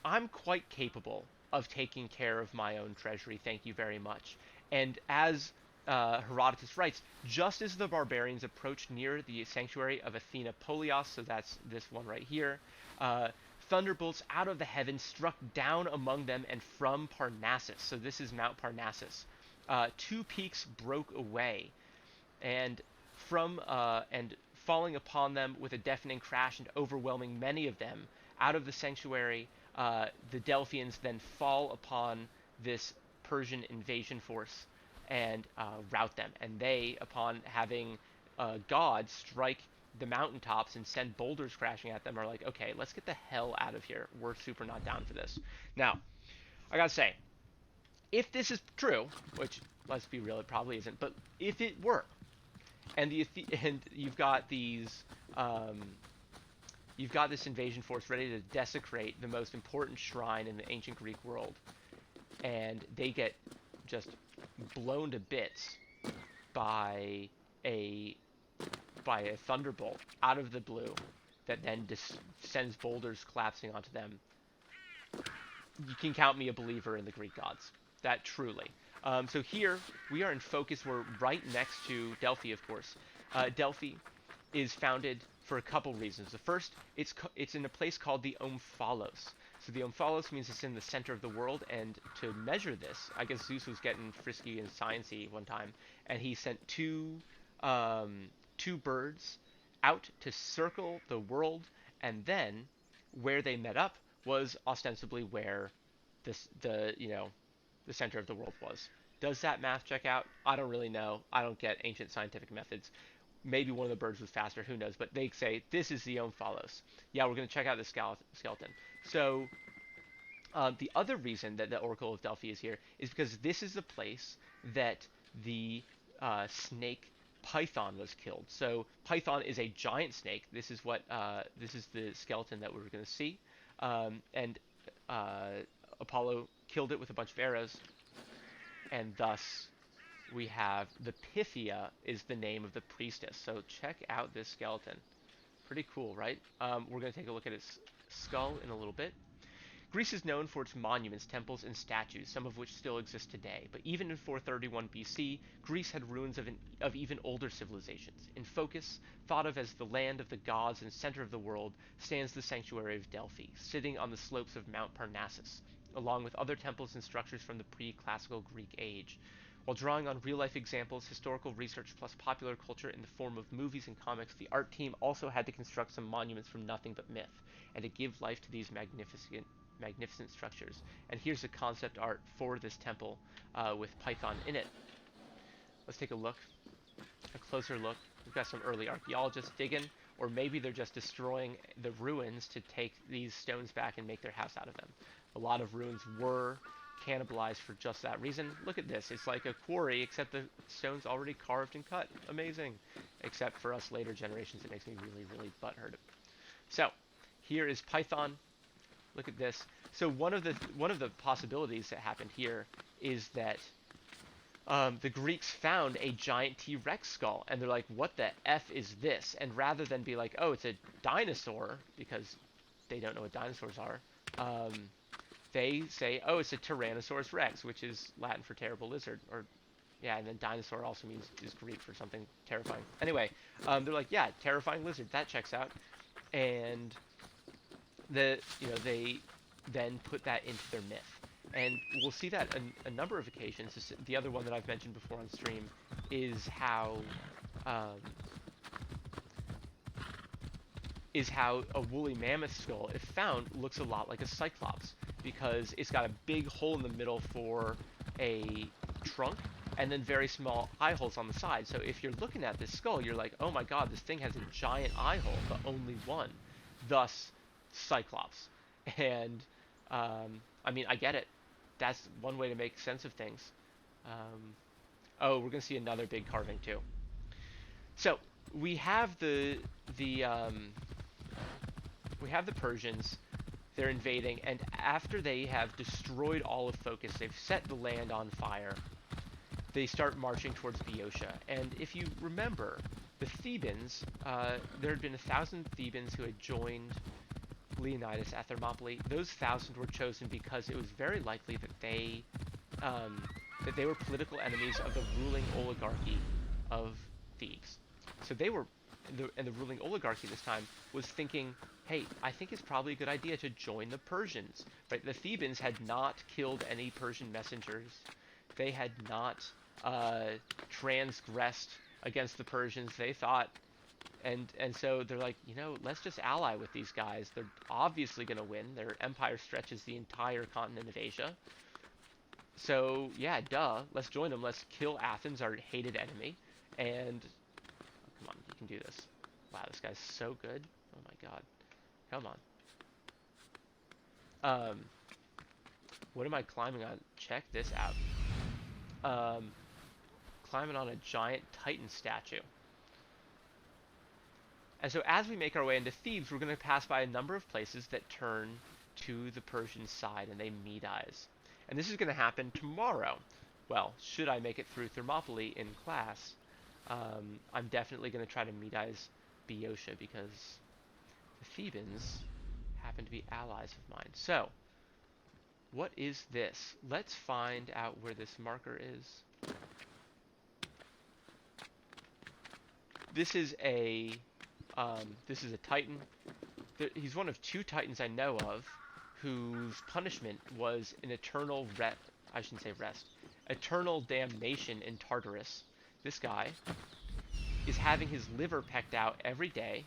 I'm quite capable of taking care of my own treasury, thank you very much. And as Herodotus writes, just as the barbarians approached near the sanctuary of Athena Polios, so that's this one right here, uh, thunderbolts out of the heavens struck down among them and from Parnassus. So this is Mount Parnassus. Two peaks broke away, and and falling upon them with a deafening crash and overwhelming many of them out of the sanctuary, the Delphians then fall upon this Persian invasion force and rout them. And they, upon having gods strike the mountaintops and send boulders crashing at them, are like, okay, let's get the hell out of here. We're super not down for this. Now, I gotta say, if this is true, which let's be real, it probably isn't, but if it were, and you've got these you've got this invasion force ready to desecrate the most important shrine in the ancient Greek world, and they get just blown to bits by a thunderbolt out of the blue that then sends boulders collapsing onto them. You can count me a believer in the Greek gods. That truly. So here we are in Phokis. We're right next to Delphi, of course. Delphi is founded for a couple reasons. The first, it's in a place called the Omphalos. So the Omphalos means it's in the center of the world, and to measure this, I guess Zeus was getting frisky and sciencey one time, and he sent two birds out to circle the world, and then where they met up was ostensibly where the center of the world was. Does that math check out? I don't really know. I don't get ancient scientific methods. Maybe one of the birds was faster, who knows? But they say, this is the Omphalos. Yeah, we're going to check out the skeleton. So the other reason that the Oracle of Delphi is here is because this is the place that the snake Python was killed. So Python is a giant snake. This is the skeleton that we're going to see. And Apollo killed it with a bunch of arrows, and thus we have the Pythia is the name of the priestess. So check out this skeleton. Pretty cool, right? We're going to take a look at its skull in a little bit. Greece is known for its monuments, temples, and statues, some of which still exist today. But even in 431 BC, Greece had ruins of even older civilizations. In Phokis, thought of as the land of the gods and center of the world, stands the sanctuary of Delphi, sitting on the slopes of Mount Parnassus, along with other temples and structures from the pre-classical Greek age. While drawing on real-life examples, historical research, plus popular culture in the form of movies and comics, the art team also had to construct some monuments from nothing but myth, and to give life to these magnificent structures. And here's the concept art for this temple with Python in it. Let's take a closer look. We've got some early archaeologists digging, or maybe they're just destroying the ruins to take these stones back and make their house out of them. A lot of ruins were cannibalized for just that reason. Look at this. It's like a quarry, except the stone's already carved and cut. Amazing. Except for us later generations, it makes me really, really butthurt. So, here is Python. Look at this. So one of the possibilities that happened here is that the Greeks found a giant T-Rex skull, and they're like, what the F is this? And rather than be like, oh, it's a dinosaur, because they don't know what dinosaurs are, they say, oh, it's a Tyrannosaurus Rex, which is Latin for terrible lizard, or yeah, and then dinosaur also is Greek for something terrifying. Anyway, they're like, yeah, terrifying lizard, that checks out, and they then put that into their myth, and we'll see that a number of occasions. The other one that I've mentioned before on stream is how a woolly mammoth skull, if found, looks a lot like a cyclops, because it's got a big hole in the middle for a trunk, and then very small eye holes on the side. So if you're looking at this skull, you're like, oh my god, this thing has a giant eye hole, but only one. Thus, cyclops. And I mean, I get it. That's one way to make sense of things. Oh, we're gonna see another big carving too. So we have the Persians they're invading, and after they have destroyed all of Phokis, they've set the land on fire, they start marching towards Boeotia. And if you remember, the Thebans, there had been 1,000 Thebans who had joined Leonidas at Thermopylae. Those 1,000 were chosen because it was very likely that they were political enemies of the ruling oligarchy of Thebes. So they were, and the ruling oligarchy this time was thinking, hey, I think it's probably a good idea to join the Persians. Right? The Thebans had not killed any Persian messengers. They had not transgressed against the Persians. They thought, and so they're like, let's just ally with these guys. They're obviously going to win. Their empire stretches the entire continent of Asia. So yeah, duh. Let's join them. Let's kill Athens, our hated enemy. And oh, come on, you can do this. Wow, this guy's so good. Oh my god. Come on. What am I climbing on? Check this out. Climbing on a giant Titan statue. And so as we make our way into Thebes, we're going to pass by a number of places that turn to the Persian side, and they Medize. And this is going to happen tomorrow. Well, should I make it through Thermopylae in class, I'm definitely going to try to Medize Boeotia, because the Thebans happen to be allies of mine. So, what is this? Let's find out where this marker is. This is a Titan. He's one of 2 Titans I know of whose punishment was an eternal eternal damnation in Tartarus. This guy is having his liver pecked out every day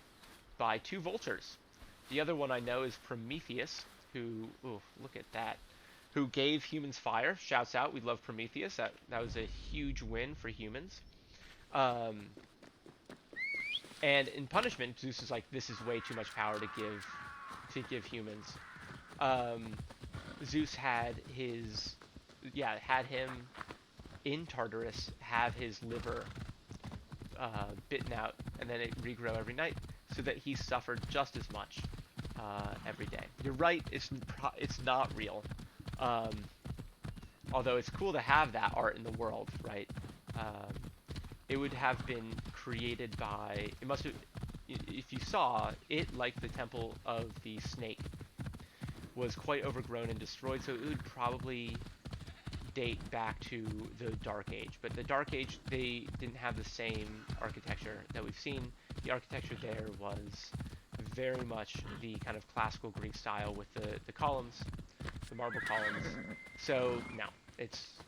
by 2 vultures. The other one I know is Prometheus, who, ooh, look at that, who gave humans fire. Shouts out, we love Prometheus. That was a huge win for humans. And in punishment, Zeus is like, this is way too much power to give humans. Zeus had him in Tartarus have his liver bitten out, and then it regrow every night, so that he suffered just as much every day. You're right, it's not real. Although it's cool to have that art in the world, right? It would have been created by, it must have, if you saw it, like the Temple of the Snake, was quite overgrown and destroyed, so it would probably date back to the Dark Age. But the Dark Age, they didn't have the same architecture that we've seen. The architecture there was very much the kind of classical Greek style with the columns, the marble columns. So no, it's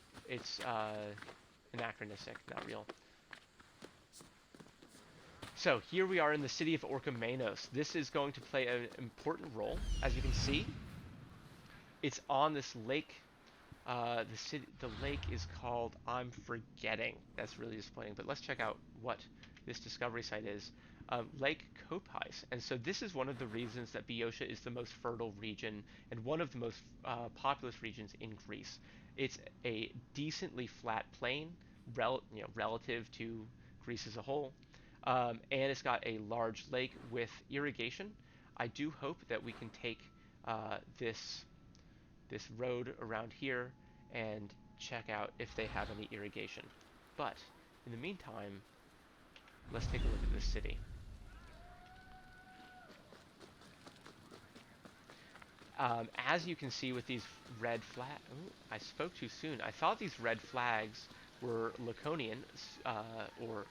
anachronistic, not real. So here we are in the city of Orcomanos. This is going to play an important role. As you can see, it's on this lake. The lake is called, I'm forgetting. That's really disappointing. But let's check out what this discovery site is. Lake Kopais. And so this is one of the reasons that Boeotia is the most fertile region and one of the most populous regions in Greece. It's a decently flat plain, relative to Greece as a whole. And it's got a large lake with irrigation. I do hope that we can take this road around here and check out if they have any irrigation. But in the meantime, let's take a look at this city. As you can see with these red flags, I spoke too soon. I thought these red flags were Laconian or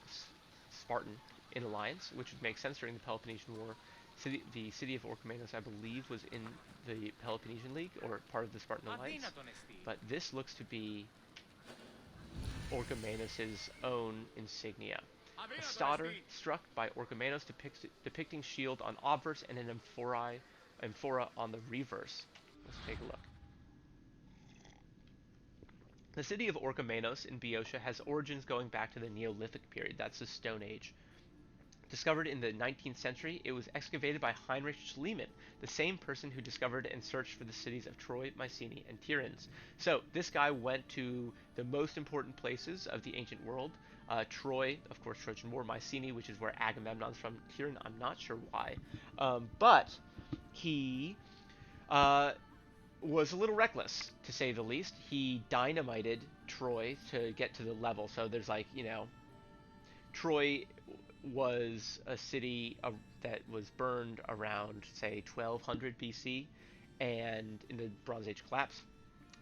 Spartan in alliance, which would make sense during the Peloponnesian War. The city of Orcomanos, I believe, was in the Peloponnesian League, or part of the Spartan alliance. But this looks to be Orcomanos' own insignia. A stater struck by Orcomanos depicting shield on obverse and an amphora on the reverse. Let's take a look. The city of Orcomanos in Boeotia has origins going back to the Neolithic period. That's the Stone Age. Discovered in the 19th century, it was excavated by Heinrich Schliemann, the same person who discovered and searched for the cities of Troy, Mycenae, and Tiryns. So this guy went to the most important places of the ancient world. Troy, of course, Trojan War, Mycenae, which is where Agamemnon's from, Tiryn, I'm not sure why. But he uh, was a little reckless, to say the least. He dynamited Troy to get to the level. So there's like, Troy was a city that was burned around, say, 1200 BC, and in the Bronze Age collapse.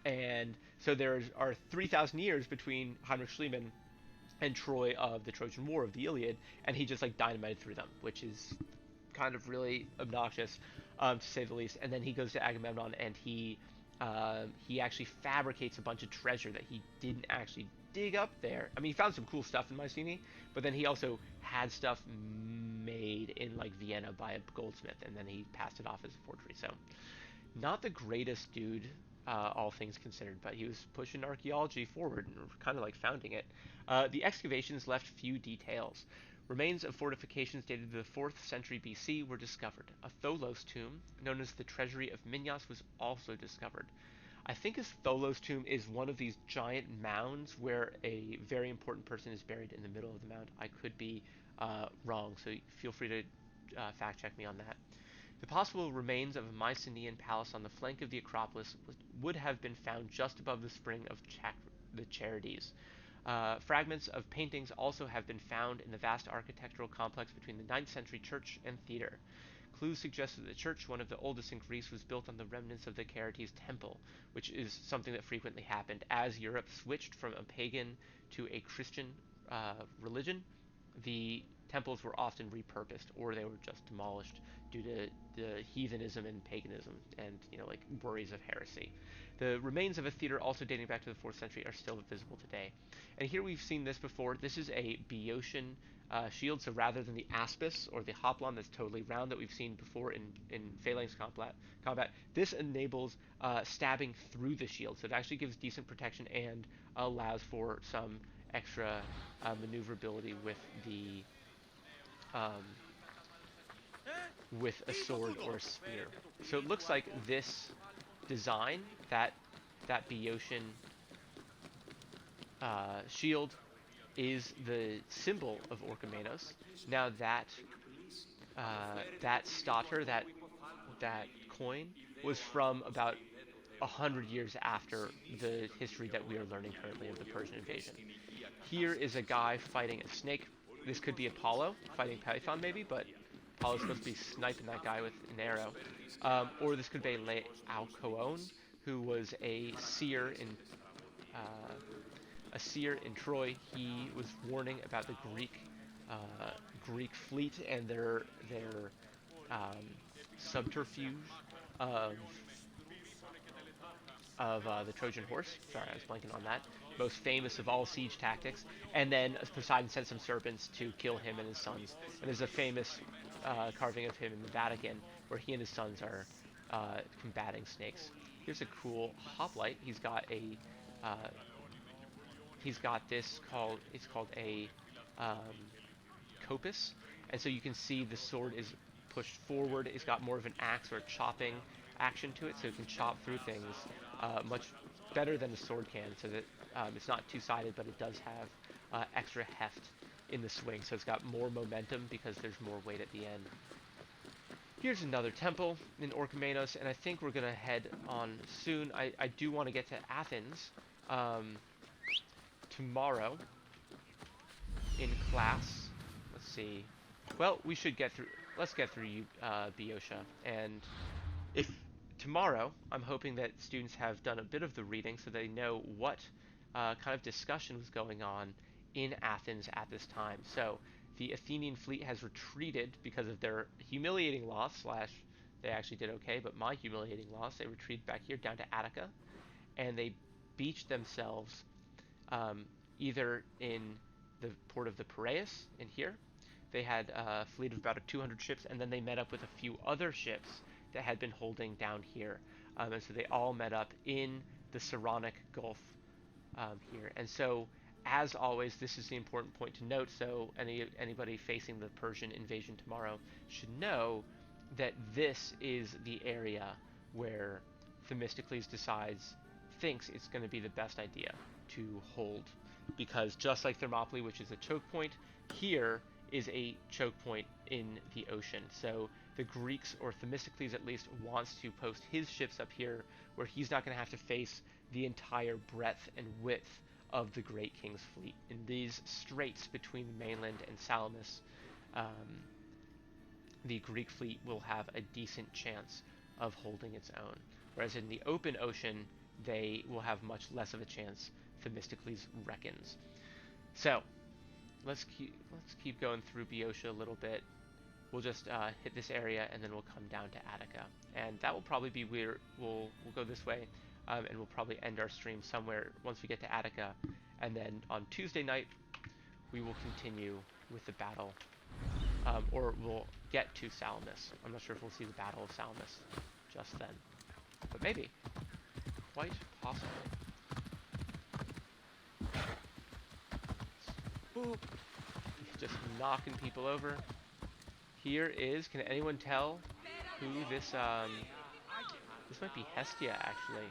And so there are 3,000 years between Heinrich Schliemann and Troy of the Trojan War of the Iliad, and he just like dynamited through them, which is kind of really obnoxious, to say the least. And then he goes to Agamemnon, and he actually fabricates a bunch of treasure that he didn't actually dig up there. I mean, he found some cool stuff in Mycenae, but then he also had stuff made in like Vienna by a goldsmith, and then he passed it off as a forgery. So, not the greatest dude, all things considered, but he was pushing archaeology forward and kind of like founding it. The excavations left few details. Remains of fortifications dated to the 4th century BC were discovered. A Tholos tomb, known as the Treasury of Minos, was also discovered. I think his Tholos tomb is one of these giant mounds where a very important person is buried in the middle of the mound. I could be wrong, so feel free to fact check me on that. The possible remains of a Mycenaean palace on the flank of the Acropolis would have been found just above the spring of the Charites. Fragments of paintings also have been found in the vast architectural complex between the 9th century church and theater. Clues suggest that the church, one of the oldest in Greece, was built on the remnants of the Charites temple, which is something that frequently happened. As Europe switched from a pagan to a Christian religion, the temples were often repurposed, or they were just demolished due to the heathenism and paganism and like worries of heresy. The remains of a theater also dating back to the 4th century are still visible today. And here we've seen this before. This is a Beyocean shield, so rather than the aspis or the hoplon that's totally round that we've seen before in phalanx combat, this enables stabbing through the shield, so it actually gives decent protection and allows for some extra maneuverability um, with a sword or a spear. So it looks like this design, that Beotian shield, is the symbol of Orcomanos. Now that stater, that coin, was from about 100 years after the history that we are learning currently of the Persian invasion. Here is a guy fighting a snake. This could be Apollo fighting Python, maybe, but Apollo's supposed to be sniping that guy with an arrow. Or this could be Alcoon, who was uh, a seer in Troy. He was warning about the Greek fleet and their um, subterfuge of the Trojan horse. Sorry, I was blanking on that. Most famous of all siege tactics. And then Poseidon sent some serpents to kill him and his sons. And there's a famous carving of him in the Vatican where he and his sons are combating snakes. Here's a cool hoplite. Uh, he's got this called a um, copus, and so you can see the sword is pushed forward. It's got more of an axe or a chopping action to it, so it can chop through things much better than the sword can, so that it's not two-sided, but it does have extra heft in the swing, so it's got more momentum because there's more weight at the end. Here's another temple in Orcomenos, and I think we're going to head on soon. I do want to get to Athens tomorrow in class. Let's see. Well, we should get through. Let's get through Boeotia, and if tomorrow, I'm hoping that students have done a bit of the reading so they know what kind of discussion was going on in Athens at this time. So the Athenian fleet has retreated because of their humiliating loss, slash they actually did okay, but my humiliating loss. They retreated back here down to Attica, and they beached themselves either in the port of the Piraeus in here. They had a fleet of about 200 ships, and then they met up with a few other ships that had been holding down here. And so they all met up in the Saronic Gulf here. And so, as always, this is the important point to note, so anybody facing the Persian invasion tomorrow should know that this is the area where Themistocles thinks it's going to be the best idea to hold. Because just like Thermopylae, which is a choke point, here is a choke point in the ocean. So the Greeks, or Themistocles at least, wants to post his ships up here where he's not going to have to face the entire breadth and width of the Great King's fleet. In these straits between the mainland and Salamis, the Greek fleet will have a decent chance of holding its own. Whereas in the open ocean, they will have much less of a chance, Themistocles reckons. So, let's keep going through Boeotia a little bit. We'll just hit this area, and then we'll come down to Attica. And that will probably be where we'll go this way, and we'll probably end our stream somewhere once we get to Attica. And then on Tuesday night, we will continue with the battle, or we'll get to Salamis. I'm not sure if we'll see the Battle of Salamis just then, but maybe. Quite possible. Just knocking people over. Here is, can anyone tell who this, this might be Hestia, actually.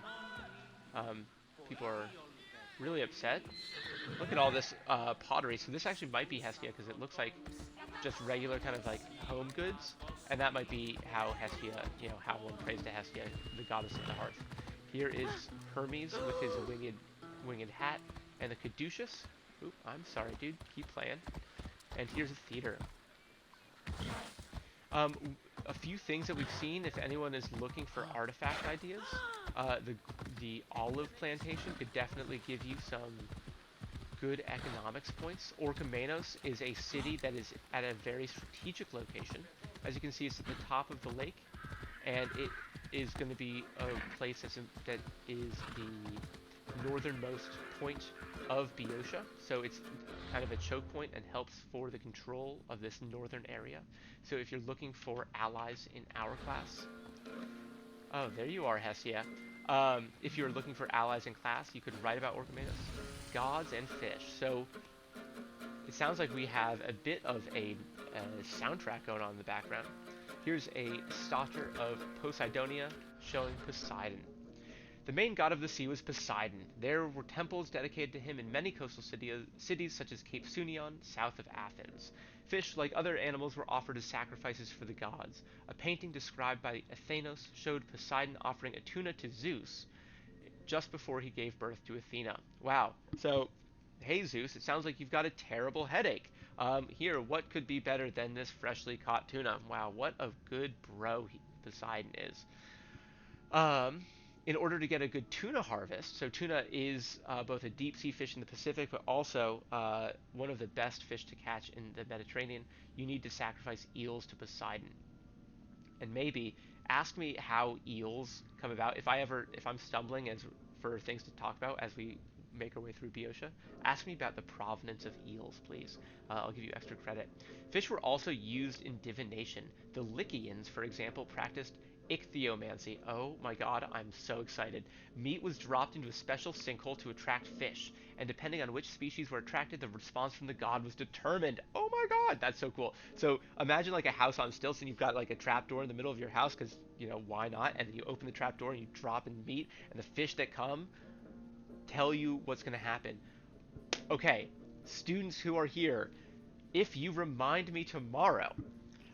People are really upset. Look at all this pottery. So this actually might be Hestia, because it looks like just regular kind of like home goods. And that might be how Hestia, how one prays to Hestia, the goddess of the hearth. Here is Hermes with his winged hat, and the Caduceus. Oop, I'm sorry, dude. Keep playing. And here's a theater. A few things that we've seen, if anyone is looking for artifact ideas, the olive plantation could definitely give you some good economics points. Orcomanos is a city that is at a very strategic location. As you can see, it's at the top of the lake, and it is going to be a place that is the northernmost point of Boeotia, so it's kind of a choke point and helps for the control of this northern area. So if you're looking for allies in our class, oh, there you are, Hestia. If you're looking for allies in class, you could write about Orcomenos, gods and fish. So it sounds like we have a bit of a soundtrack going on in the background. Here's a stater of Poseidonia showing Poseidon. The main god of the sea was Poseidon. There were temples dedicated to him in many coastal cities such as Cape Sunion, south of Athens. Fish, like other animals, were offered as sacrifices for the gods. A painting described by Athenos showed Poseidon offering a tuna to Zeus just before he gave birth to Athena. Wow. So, hey Zeus, it sounds like you've got a terrible headache. Here, what could be better than this freshly caught tuna? Wow, what a good bro Poseidon is. In order to get a good tuna harvest, so tuna is both a deep sea fish in the Pacific, but also one of the best fish to catch in the Mediterranean, you need to sacrifice eels to Poseidon. And maybe ask me how eels come about. If I'm stumbling for things to talk about as we make our way through Boeotia, ask me about the provenance of eels, please. I'll give you extra credit. Fish were also used in divination. The Lycians, for example, practiced ichthyomancy. Oh my god, I'm so excited. Meat was dropped into a special sinkhole to attract fish, and depending on which species were attracted, the response from the god was determined. Oh my god, that's so cool. So imagine like a house on stilts, and you've got like a trapdoor in the middle of your house, because, why not? And then you open the trapdoor and you drop in meat, and the fish that come tell you what's going to happen. Okay, students who are here, if you remind me tomorrow,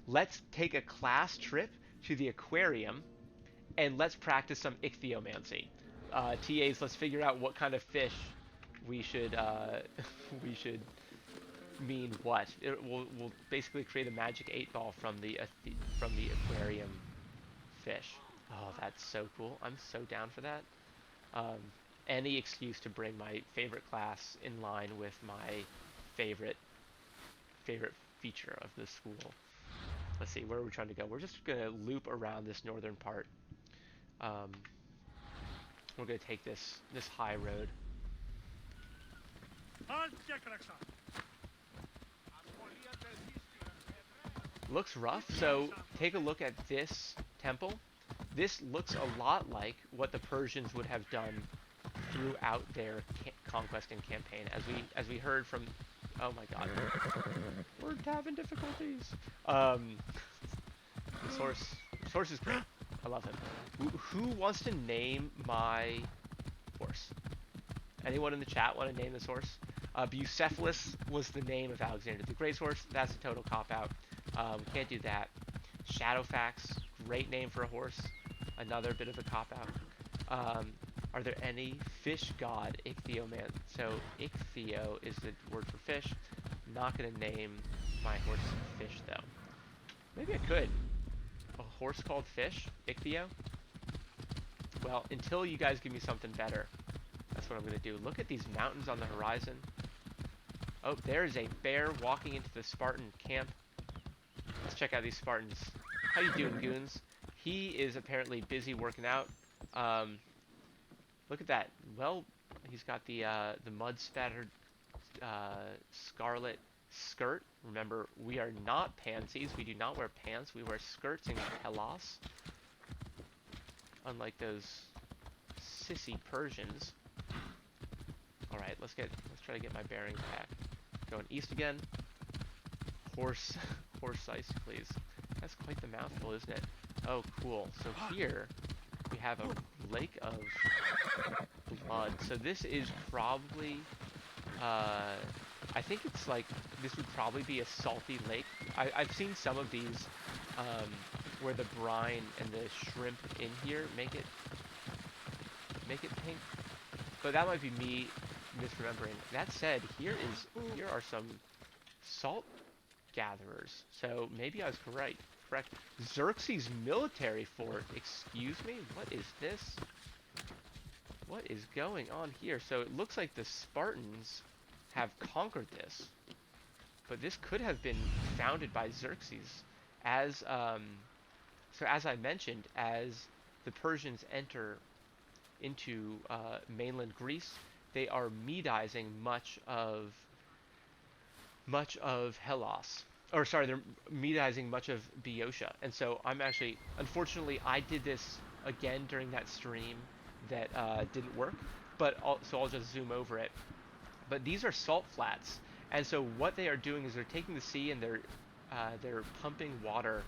let's take a class trip to the aquarium and let's practice some ichthyomancy. TAs, let's figure out what kind of fish we should mean what. We'll basically create a magic 8-ball from the aquarium fish. Oh, that's so cool. I'm so down for that. Any excuse to bring my favorite class in line with my favorite feature of the school. Let's see, where are we trying to go? We're just going to loop around this northern part. We're going to take this high road. Looks rough, so take a look at this temple. This looks a lot like what the Persians would have done throughout their conquest and campaign. As we heard from, oh my god, we're having difficulties. The source is great. I love him. Who wants to name my horse? Anyone in the chat want to name the source? Bucephalus was the name of Alexander the Great's horse. That's a total cop-out. Can't do that. Shadowfax, great name for a horse. Another bit of a cop-out. Are there any fish god ichthyoman? So ichthyo is the word for fish. Not going to name my horse fish, though. Maybe I could. A horse called fish? Ichthyo? Well, until you guys give me something better, that's what I'm going to do. Look at these mountains on the horizon. Oh, there's a bear walking into the Spartan camp. Let's check out these Spartans. How you doing, goons? He is apparently busy working out. Look at that. Well, he's got the mud-spattered scarlet skirt. Remember, we are not pansies. We do not wear pants. We wear skirts in Hellas. Unlike those sissy Persians. All right, let's try to get my bearings back. Going east again. Horse ice, please. That's quite the mouthful, isn't it? Oh, cool. So here we have a lake of blood. So this is probably, I think it's like, this would probably be a salty lake. I've seen some of these where the brine and the shrimp in here make it pink. But that might be me misremembering. That said, here are some salt gatherers. So maybe I was correct. Xerxes military fort. Excuse me? What is this? What is going on here? So it looks like the Spartans have conquered this. But this could have been founded by Xerxes. So as I mentioned, as the Persians enter into mainland Greece, they are Medizing much of Hellas. Or sorry, they're Medizing much of Boeotia. And so I'm actually, unfortunately, I did this again during that stream that didn't work. So I'll just zoom over it. But these are salt flats. And so what they are doing is they're taking the sea and they're pumping water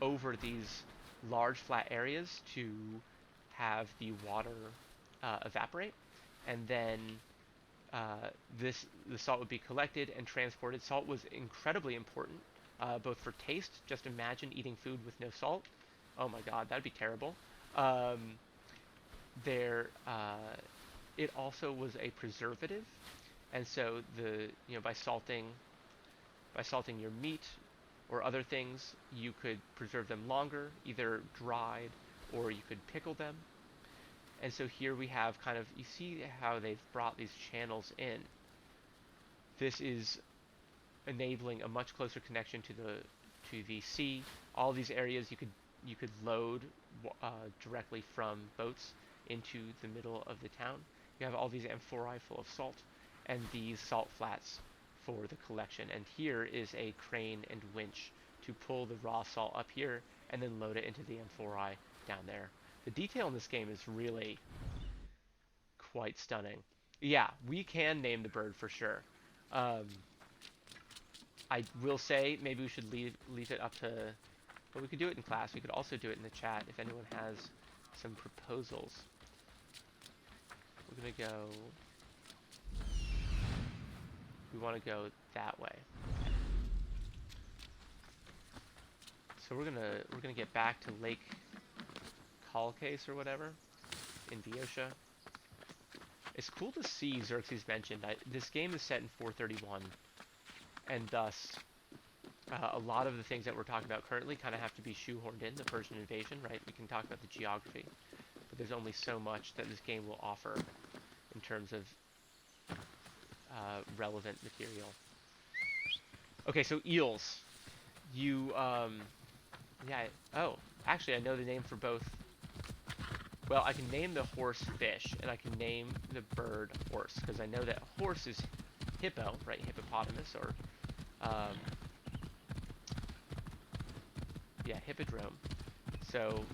over these large flat areas to have the water evaporate, and then the salt would be collected and transported. Salt was incredibly important, both for taste. Just imagine eating food with no salt. Oh my God, that'd be terrible. It also was a preservative, and so by salting your meat or other things, you could preserve them longer, either dried or you could pickle them. And so here we have you see how they've brought these channels in. This is enabling a much closer connection to the sea. All these areas you could load directly from boats into the middle of the town. You have all these amphorae full of salt and these salt flats for the collection. And here is a crane and winch to pull the raw salt up here and then load it into the amphorae down there. The detail in this game is really quite stunning. Yeah, we can name the bird for sure. I will say maybe we should leave it up to, but we could do it in class. We could also do it in the chat if anyone has some proposals. We're gonna go. We want to go that way. So we're gonna get back to Lake Calcase or whatever in Beotia. It's cool to see Xerxes mentioned. This game is set in 431, and thus a lot of the things that we're talking about currently kind of have to be shoehorned in. The Persian invasion, right? We can talk about the geography, but there's only so much that this game will offer in terms of relevant material. Okay, so eels. Actually, I know the name for both. Well, I can name the horse fish, and I can name the bird horse, because I know that horse is hippo, right? Hippopotamus, or, hippodrome. So,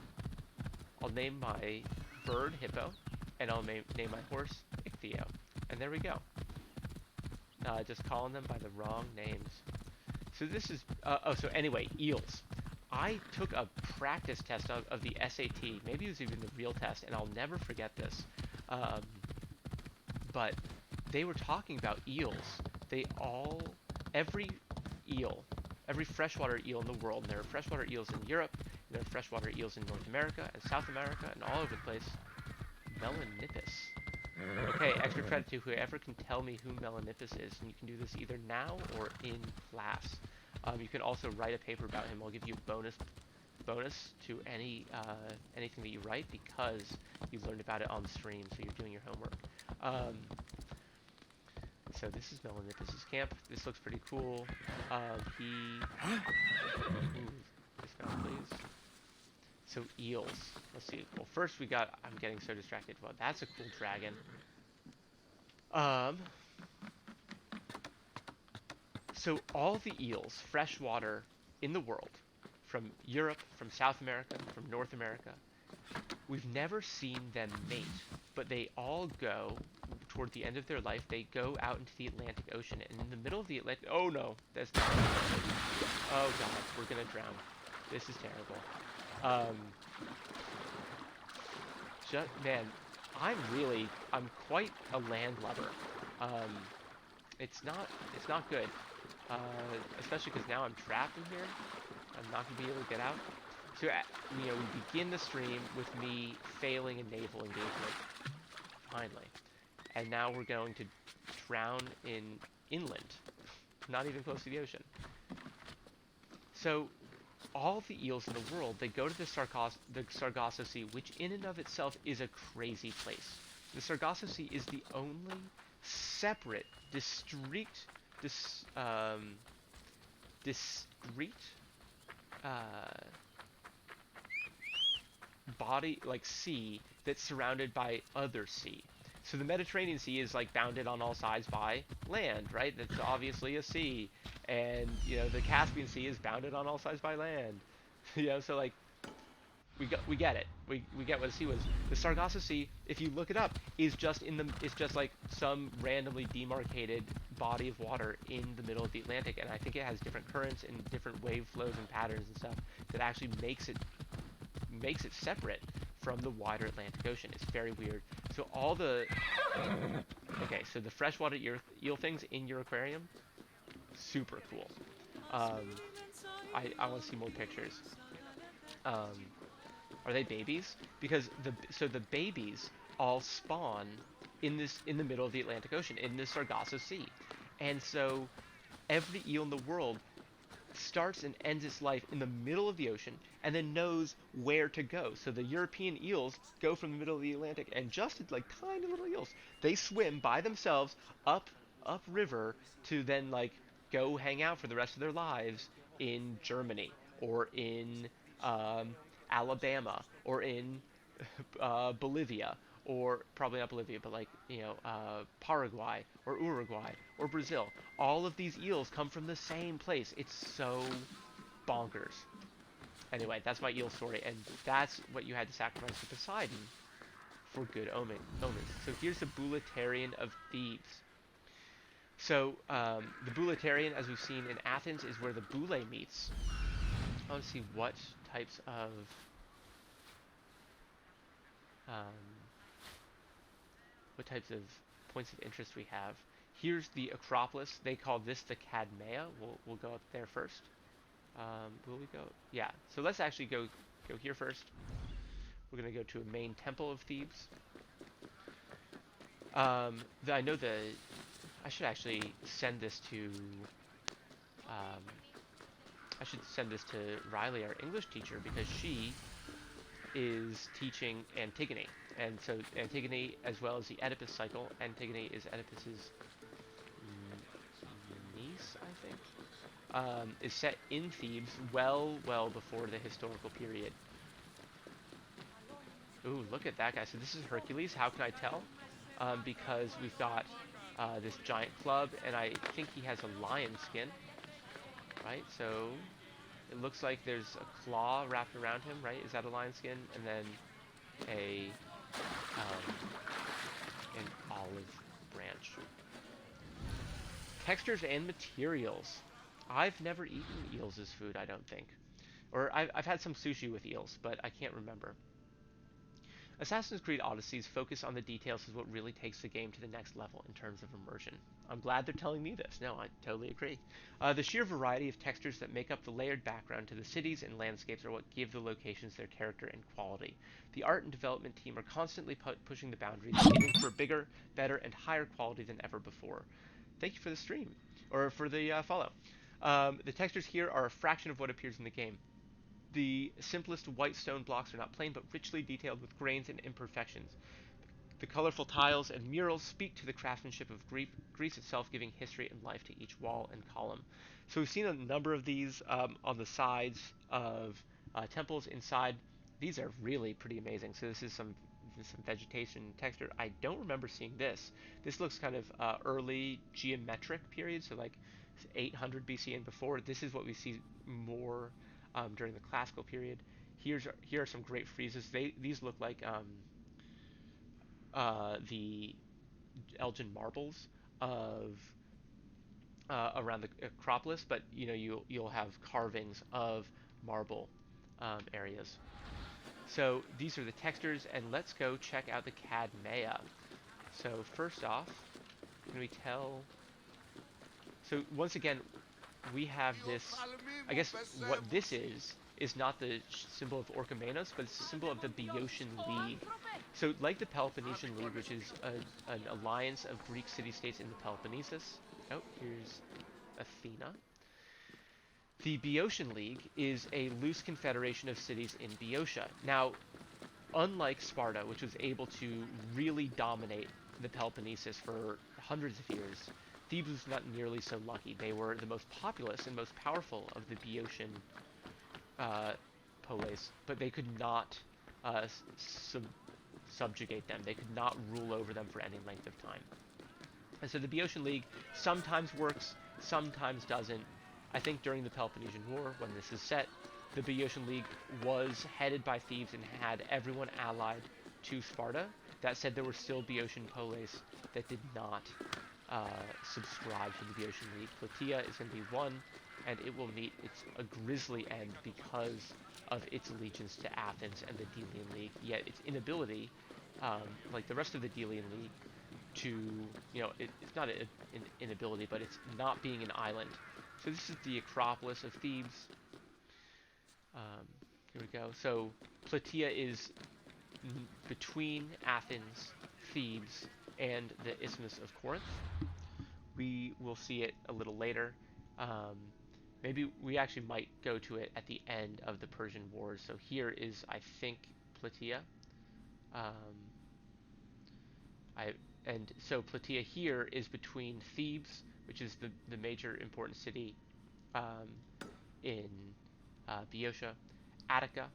I'll name my bird hippo, and I'll name my horse ichthyo. And there we go. Just calling them by the wrong names. So this is, so anyway, eels. I took a practice test of the SAT. Maybe it was even the real test, and I'll never forget this. But they were talking about eels. They all, every eel, every freshwater eel in the world, and there are freshwater eels in Europe, and there are freshwater eels in North America and South America and all over the place. Melanippus. Okay, extra credit to whoever can tell me who Melanippus is, and you can do this either now or in class. You can also write a paper about him. I'll give you a bonus to anything that you write because you learned about it on the stream, so you're doing your homework. So this is Melanippus's camp. This looks pretty cool. Ooh, dismount please. So eels. Let's see. Well, first we got. I'm getting so distracted. Well, that's a cool dragon. So all the eels, freshwater in the world, from Europe, from South America, from North America, we've never seen them mate, but they all go toward the end of their life. They go out into the Atlantic Ocean, and in the middle of the Atlantic. Oh no, that's not. Oh god, we're gonna drown. This is terrible. Man, I'm quite a landlubber. It's not good. Especially because now I'm trapped in here. I'm not gonna be able to get out. So, we begin the stream with me failing a naval engagement, finally, and now we're going to drown in inland, not even close to the ocean. So, all the eels in the world, they go to the Sargasso Sea, which in and of itself is a crazy place. The Sargasso Sea is the only separate, discrete body, like sea, that's surrounded by other sea. So the Mediterranean Sea is like bounded on all sides by land, right? That's obviously a sea. And, the Caspian Sea is bounded on all sides by land. So like, we get it. We get what the sea was. The Sargasso Sea, if you look it up, is just like some randomly demarcated body of water in the middle of the Atlantic, and I think it has different currents and different wave flows and patterns and stuff that actually makes it separate from the wider Atlantic Ocean. It's very weird. So so the freshwater eel things in your aquarium, super cool. I want to see more pictures. Are they babies? Because the babies all spawn in the middle of the Atlantic Ocean, in the Sargasso Sea. And so every eel in the world starts and ends its life in the middle of the ocean and then knows where to go. So the European eels go from the middle of the Atlantic, and just like tiny little eels, they swim by themselves up river to then like go hang out for the rest of their lives in Germany or in Alabama or in Bolivia, or probably not Bolivia, but like, Paraguay or Uruguay or Brazil. All of these eels come from the same place. It's so bonkers. Anyway, that's my eel story, and that's what you had to sacrifice to Poseidon for good omens. So here's the Boeotian of Thebes. So the Boeotian, as we've seen in Athens, is where the boule meets. I want to see what types of points of interest we have. Here's the Acropolis. They call this the Cadmea. We'll go up there first. Will we go? Yeah. So let's actually go here first. We're gonna go to a main temple of Thebes. I know I should actually send this to. I should send this to Riley, our English teacher, because she is teaching Antigone. And so Antigone, as well as the Oedipus cycle, Antigone is Oedipus's niece, I think, is set in Thebes well before the historical period. Ooh, look at that guy. So this is Hercules. How can I tell? Because we've got this giant club, and I think he has a lion skin, right? So it looks like there's a claw wrapped around him, right? Is that a lion skin? And then an olive branch. Textures and materials. I've never eaten eels as food, I don't think. Or I've had some sushi with eels, but I can't remember. Assassin's Creed Odyssey's focus on the details is what really takes the game to the next level in terms of immersion. I'm glad they're telling me this. No, I totally agree. The sheer variety of textures that make up the layered background to the cities and landscapes are what give the locations their character and quality. The art and development team are constantly pushing the boundaries, aiming for bigger, better, and higher quality than ever before. Thank you for the stream, or for the follow. The textures here are a fraction of what appears in the game. The simplest white stone blocks are not plain, but richly detailed with grains and imperfections. The colorful tiles and murals speak to the craftsmanship of Greece itself, giving history and life to each wall and column. So we've seen a number of these on the sides of temples inside. These are really pretty amazing. So this is some vegetation texture. I don't remember seeing this. This looks kind of early geometric period, so like 800 BC and before. This is what we see more during the classical period. Here are some great friezes. These look like the Elgin marbles of around the Acropolis, but you'll have carvings of marble areas. So these are the textures, and let's go check out the Cadmea. So first off, can we tell? So once again, we have this. I guess what this is not the symbol of Orcomanos, but it's a symbol of the Beyocean League. So like the Peloponnesian League, which is an alliance of Greek city-states in the Peloponnesus. Oh, here's Athena. The Beotian League is a loose confederation of cities in Boeotia. Now, unlike Sparta, which was able to really dominate the Peloponnesus for hundreds of years, Thebes was not nearly so lucky. They were the most populous and most powerful of the Beotian polis, but they could not subjugate them. They could not rule over them for any length of time. And so the Beotian League sometimes works, sometimes doesn't. I think during the Peloponnesian War, when this is set, the Beotian League was headed by Thebes and had everyone allied to Sparta. That said, there were still Beotian polis that did not subscribe to the Beotian League. Plataea is going to be one, and it will meet a grisly end because of its allegiance to Athens and the Delian League. Yet its inability, like the rest of the Delian League, to, it's not an inability, but it's not being an island. So this is the Acropolis of Thebes. Here we go. So Plataea is between Athens, Thebes, and the Isthmus of Corinth. We will see it a little later. Maybe we actually might go to it at the end of the Persian Wars. So here is, I think, Plataea. And so Plataea here is between Thebes, which is the major important city in Boeotia, Attica,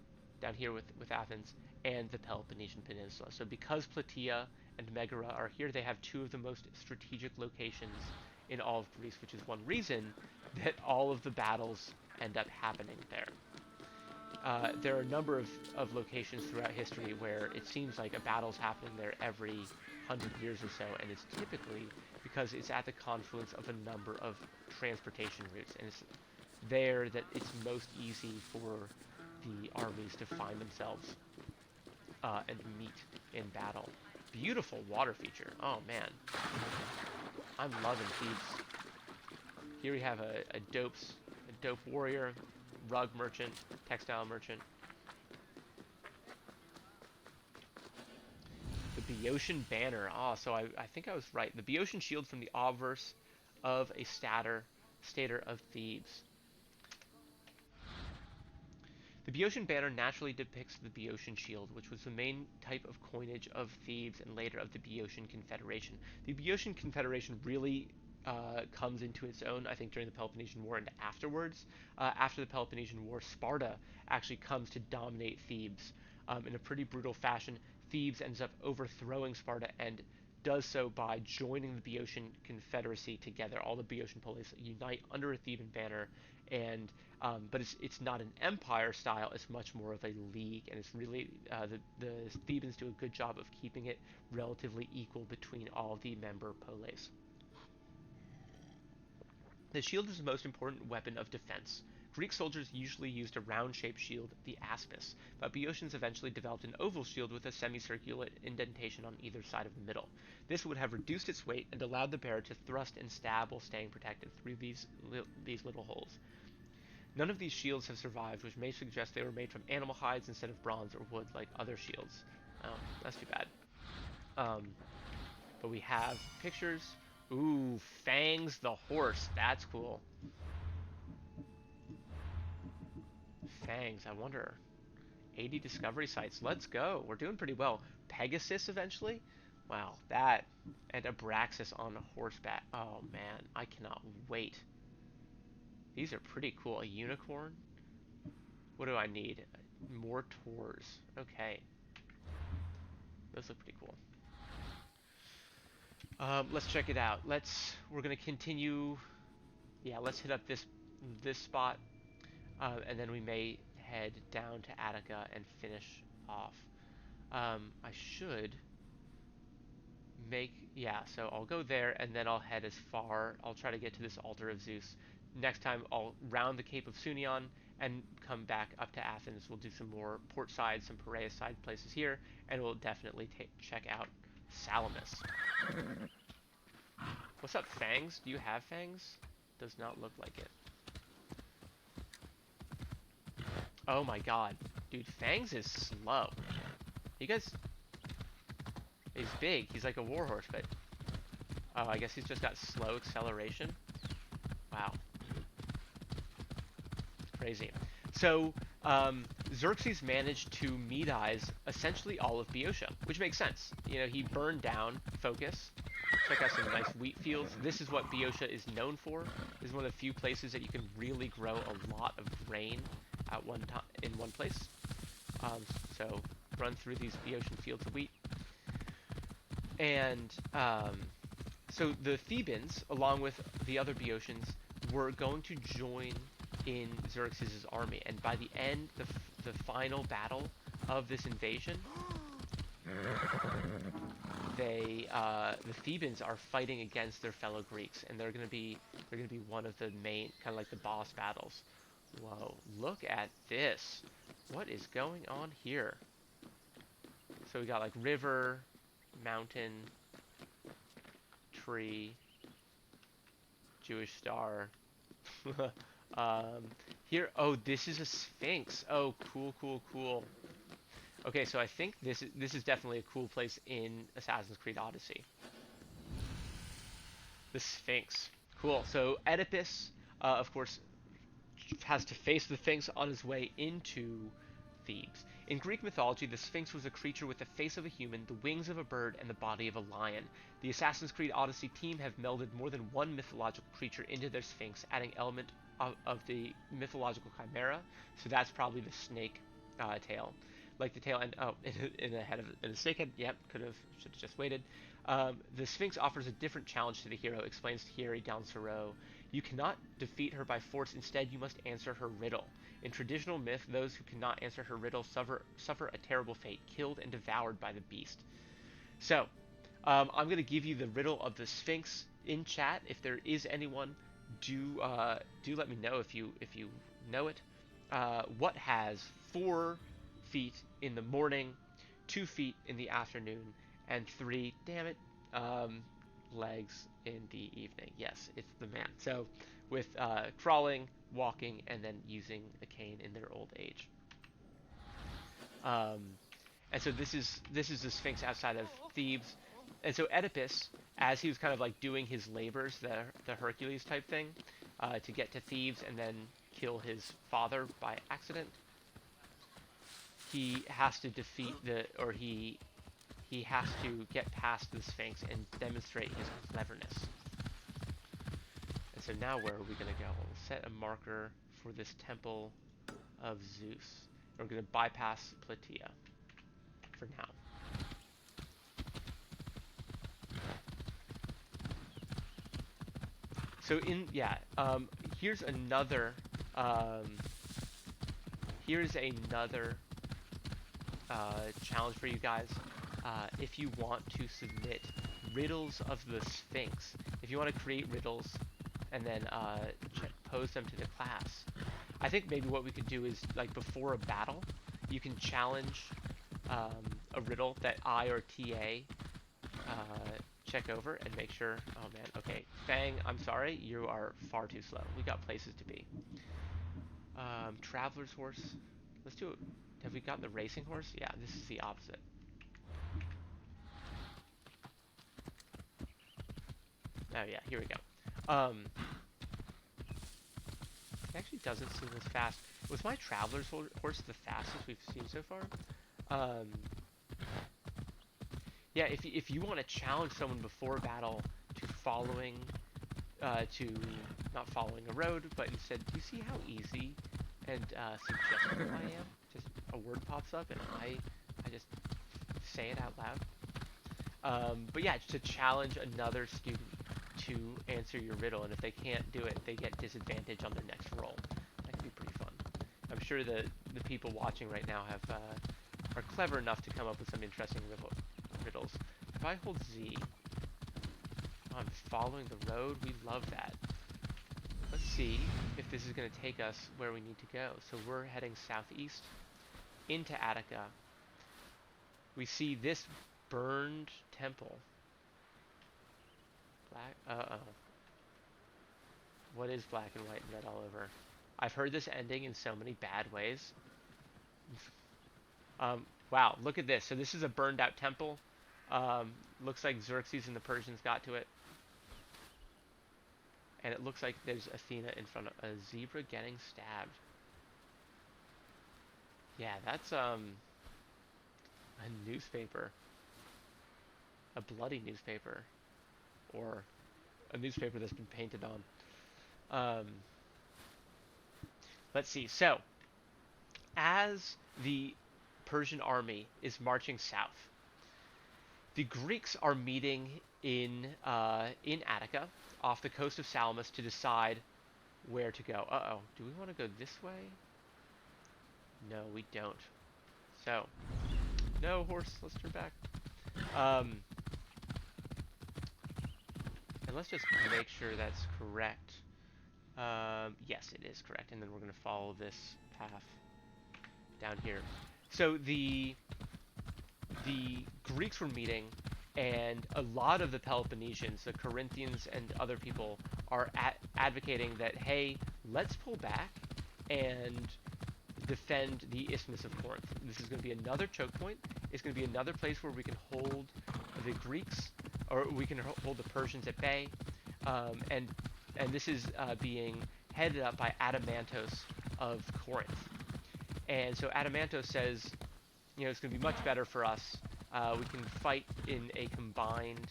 down here with Athens, and the Peloponnesian Peninsula. So because Plataea and Megara are here, they have two of the most strategic locations in all of Greece, which is one reason that all of the battles end up happening there. There are a number of locations throughout history where it seems like a battle's happening there every 100 years or so, and it's typically because it's at the confluence of a number of transportation routes, and it's there that it's most easy for the armies to find themselves and meet in battle. Beautiful water feature. Oh man, I'm loving Thebes. Here we have a dope warrior, rug merchant, textile merchant. The Beyocean banner. So I think I was right. The Beyocean Shield from the obverse of a stater of Thebes. The Beotian banner naturally depicts the Beocean Shield, which was the main type of coinage of Thebes and later of the Beotian Confederation. The Beotian Confederation really comes into its own, I think, during the Peloponnesian War and afterwards. After the Peloponnesian War, Sparta actually comes to dominate Thebes in a pretty brutal fashion. Thebes ends up overthrowing Sparta and does so by joining the Beotian Confederacy together. All the Beotian polis unite under a Theban banner, and but it's not an empire style. It's much more of a league, and it's really the Thebans do a good job of keeping it relatively equal between all the member polis. The shield is the most important weapon of defense. Greek soldiers usually used a round-shaped shield, the aspis, but Boeotians eventually developed an oval shield with a semicircular indentation on either side of the middle. This would have reduced its weight and allowed the bearer to thrust and stab while staying protected through these little holes. None of these shields have survived, which may suggest they were made from animal hides instead of bronze or wood like other shields. Oh, that's too bad. But we have pictures. Ooh, Fangs the horse. That's cool. Fangs, I wonder. 80 discovery sites. Let's go. We're doing pretty well. Pegasus eventually? Wow, that. And Abraxas on horseback. Oh, man. I cannot wait. These are pretty cool. A unicorn? What do I need? More tours. Okay. Those look pretty cool. Let's check it out. We're gonna continue. Yeah, let's hit up this spot, and then we may head down to Attica and finish off. I should make, yeah, so I'll go there and then I'll head as far. I'll try to get to this altar of Zeus. Next time I'll round the Cape of Sunion and come back up to Athens. We'll do some more port side, some Piraeus side places here, and we'll definitely check out Salamis. What's up, Fangs? Do you have Fangs? Does not look like it. Oh my god. Dude, Fangs is slow. You guys... He's big. He's like a warhorse, but... Oh, I guess he's just got slow acceleration. Wow. Crazy. So, Xerxes managed to Medize essentially all of Boeotia, which makes sense. You know, he burned down Phokis. Check out some nice wheat fields. This is what Boeotia is known for. This is one of the few places that you can really grow a lot of grain at one time in one place. So run through these Beyocean fields of wheat. And so the Thebans, along with the other Boeotians, were going to join in Xerxes' army. And by the end, the final battle of this invasion, the Thebans are fighting against their fellow Greeks, and they're gonna be one of the main, kind of like the boss battles. Whoa! Look at this. What is going on here? So we got like river, mountain, tree, Jewish star. Here, oh, this is a Sphinx. Oh, cool. Okay, so I think this is definitely a cool place in Assassin's Creed Odyssey. The Sphinx. Cool. So Oedipus, of course, has to face the Sphinx on his way into Thebes. In Greek mythology, the Sphinx was a creature with the face of a human, the wings of a bird, and the body of a lion. The Assassin's Creed Odyssey team have melded more than one mythological creature into their Sphinx, adding element of the mythological chimera. So that's probably the snake tail. Like the tail end, oh, in the head of the snake head. Yep, should have just waited. The Sphinx offers a different challenge to the hero, explains Thierry Dansereau. You cannot defeat her by force, instead you must answer her riddle. In traditional myth, those who cannot answer her riddle suffer a terrible fate, killed and devoured by the beast. So, I'm going to give you the riddle of the Sphinx in chat. If there is anyone, do let me know if you know it. What has 4 feet in the morning, 2 feet in the afternoon, and 3, damn it, legs in the evening? Yes, it's the man. So with crawling, walking, and then using a cane in their old age. And so this is the Sphinx outside of Thebes. And so Oedipus, as he was kind of like doing his labors, the Hercules type thing, to get to Thebes and then kill his father by accident, he has to defeat he has to get past the Sphinx and demonstrate his cleverness. And so now where are we going to go? We'll set a marker for this temple of Zeus. We're going to bypass Plataea for now. So here's another challenge for you guys. If you want to submit riddles of the Sphinx, if you want to create riddles and then pose them to the class, I think maybe what we could do is, like, before a battle, you can challenge a riddle that I or TA check over and make sure. Oh man, okay, Fang, I'm sorry, you are far too slow. We got places to be. Traveler's horse. Let's do it. Have we gotten the racing horse? Yeah, this is the opposite. Oh yeah, here we go. It actually doesn't seem as fast. Was my traveler's horse the fastest we've seen so far? Um, yeah, if you want to challenge someone before battle to following, to not following a road, but instead, do you see how easy and suggestive I am? Just a word pops up and I just say it out loud. But yeah, to challenge another student to answer your riddle, and if they can't do it, they get disadvantage on their next roll. That could be pretty fun. I'm sure the people watching right now have are clever enough to come up with some interesting riddles. If I hold Z, I'm following the road. We love that. Let's see if this is going to take us where we need to go. So we're heading southeast into Attica. We see this burned temple. Black. Uh-oh. What is black and white and red all over? I've heard this ending in so many bad ways. Wow, look at this. So this is a burned out temple. Looks like Xerxes and the Persians got to it. And it looks like there's Athena in front of a zebra getting stabbed. Yeah, that's a newspaper. A bloody newspaper. Or a newspaper that's been painted on. Let's see. So, as the Persian army is marching south, the Greeks are meeting in Attica, off the coast of Salamis, to decide where to go. Uh-oh. Do we want to go this way? No, we don't. So, no, horse. Let's turn back. And let's just make sure that's correct. Yes, it is correct. And then we're going to follow this path down here. So the Greeks were meeting, and a lot of the Peloponnesians, the Corinthians and other people, are advocating that, hey, let's pull back and defend the Isthmus of Corinth. This is going to be another choke point. It's going to be another place where we can hold the Greeks, or we can hold the Persians at bay. And this is being headed up by Adamantos of Corinth. And so Adamantos says, it's going to be much better for us. We can fight in a combined.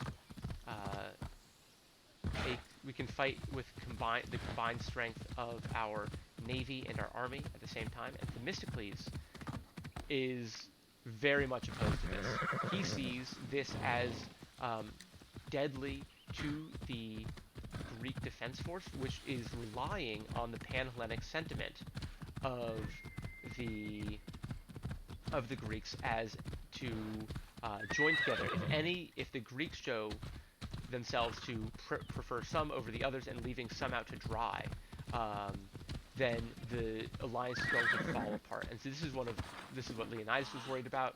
We can fight with the combined strength of our navy and our army at the same time. And Themistocles is very much opposed to this. He sees this as deadly to the Greek defense force, which is relying on the Pan-Hellenic sentiment of the Greeks as to join together. If the Greeks show themselves to prefer some over the others and leaving some out to dry, then the alliance is going to fall apart. And so this is what Leonidas was worried about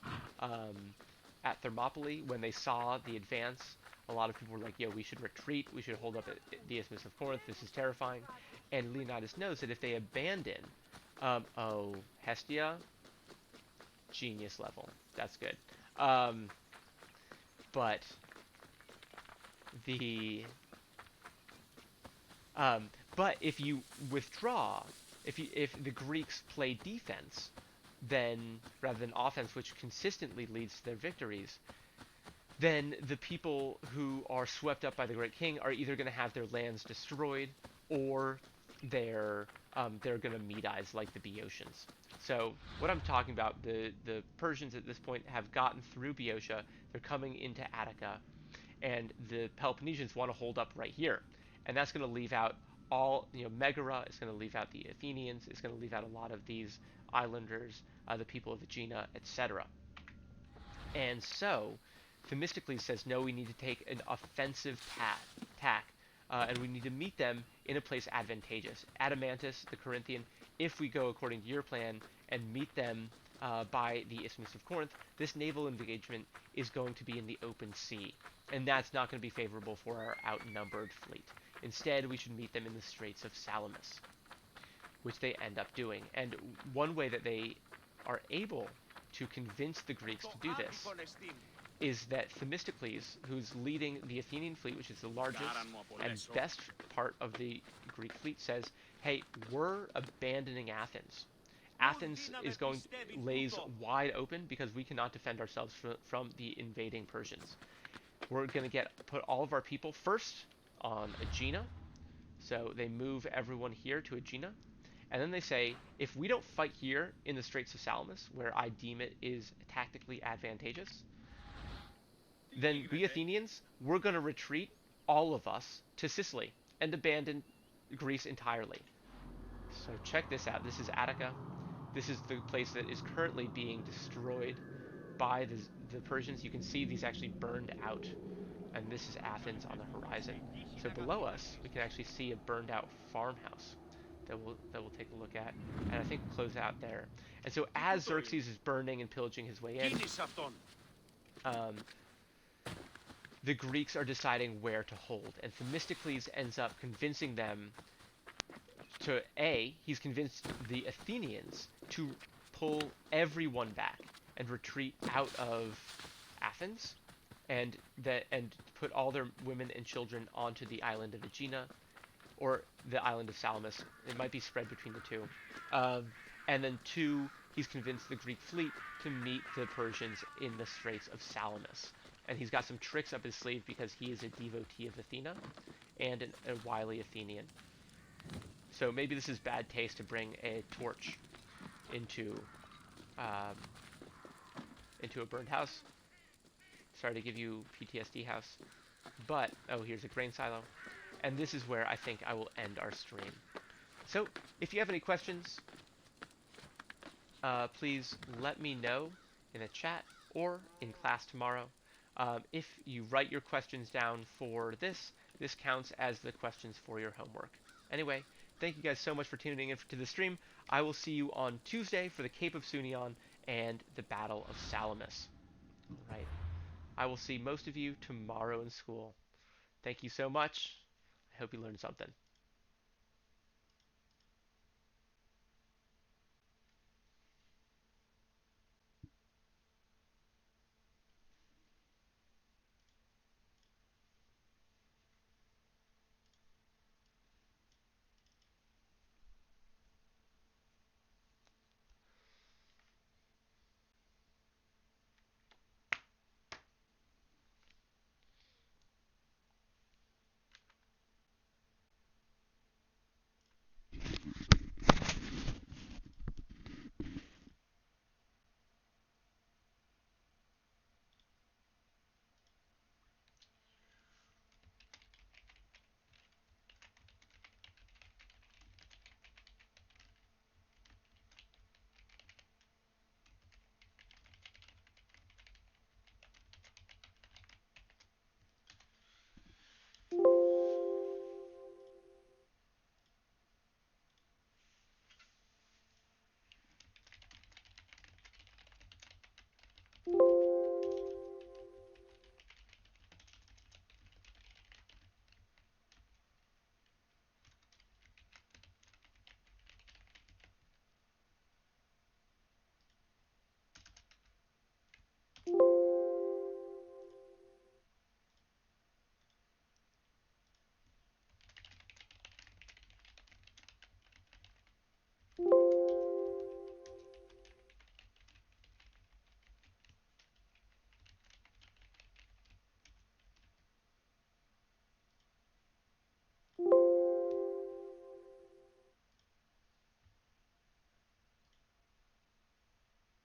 at Thermopylae when they saw the advance. A lot of people were like, yo, we should retreat. We should hold up at the Isthmus of Corinth. This is terrifying. And Leonidas knows that if they abandon, Hestia, genius level. That's good. But if you withdraw, if the Greeks play defense, then rather than offense, which consistently leads to their victories, then the people who are swept up by the Great King are either going to have their lands destroyed, or they're going to Medize like the Beotians. So what I'm talking about, the Persians at this point have gotten through Boeotia. They're coming into Attica, and the Peloponnesians want to hold up right here, and that's going to leave out all, Megara. It's going to leave out the Athenians. It's going to leave out a lot of these islanders, the people of Aegina, etc. And so Themistocles says, no, we need to take an offensive tack and we need to meet them in a place advantageous. Adamantus, the Corinthian, if we go according to your plan and meet them by the Isthmus of Corinth, this naval engagement is going to be in the open sea, and that's not going to be favorable for our outnumbered fleet. Instead, we should meet them in the Straits of Salamis, which they end up doing. And one way that they are able to convince the Greeks to do this is that Themistocles, who's leading the Athenian fleet, which is the largest and best part of the Greek fleet, says, hey, we're abandoning Athens. Athens lays wide open because we cannot defend ourselves from the invading Persians. We're going to put all of our people first on Aegina. So they move everyone here to Aegina. And then they say, if we don't fight here in the Straits of Salamis, where I deem it is tactically advantageous, then we Athenians, we're going to retreat, all of us, to Sicily and abandon Greece entirely. So check this out. This is Attica. This is the place that is currently being destroyed by the Persians. You can see these actually burned out. And this is Athens on the horizon. So below us, we can actually see a burned out farmhouse that we'll take a look at. And I think we'll close out there. And so as Xerxes is burning and pillaging his way in, the Greeks are deciding where to hold. And Themistocles ends up convincing them to, he's convinced the Athenians to pull everyone back and retreat out of Athens, and put all their women and children onto the island of Aegina, or the island of Salamis. It might be spread between the two. And then 2, he's convinced the Greek fleet to meet the Persians in the Straits of Salamis. And he's got some tricks up his sleeve because he is a devotee of Athena and a wily Athenian. So maybe this is bad taste to bring a torch into a burned house. Sorry to give you PTSD house. But, here's a grain silo. And this is where I think I will end our stream. So, if you have any questions, please let me know in the chat or in class tomorrow. If you write your questions down for this counts as the questions for your homework. Anyway, thank you guys so much for tuning in to the stream. I will see you on Tuesday for the Cape of Sunion and the Battle of Salamis. All right. I will see most of you tomorrow in school. Thank you so much. I hope you learned something.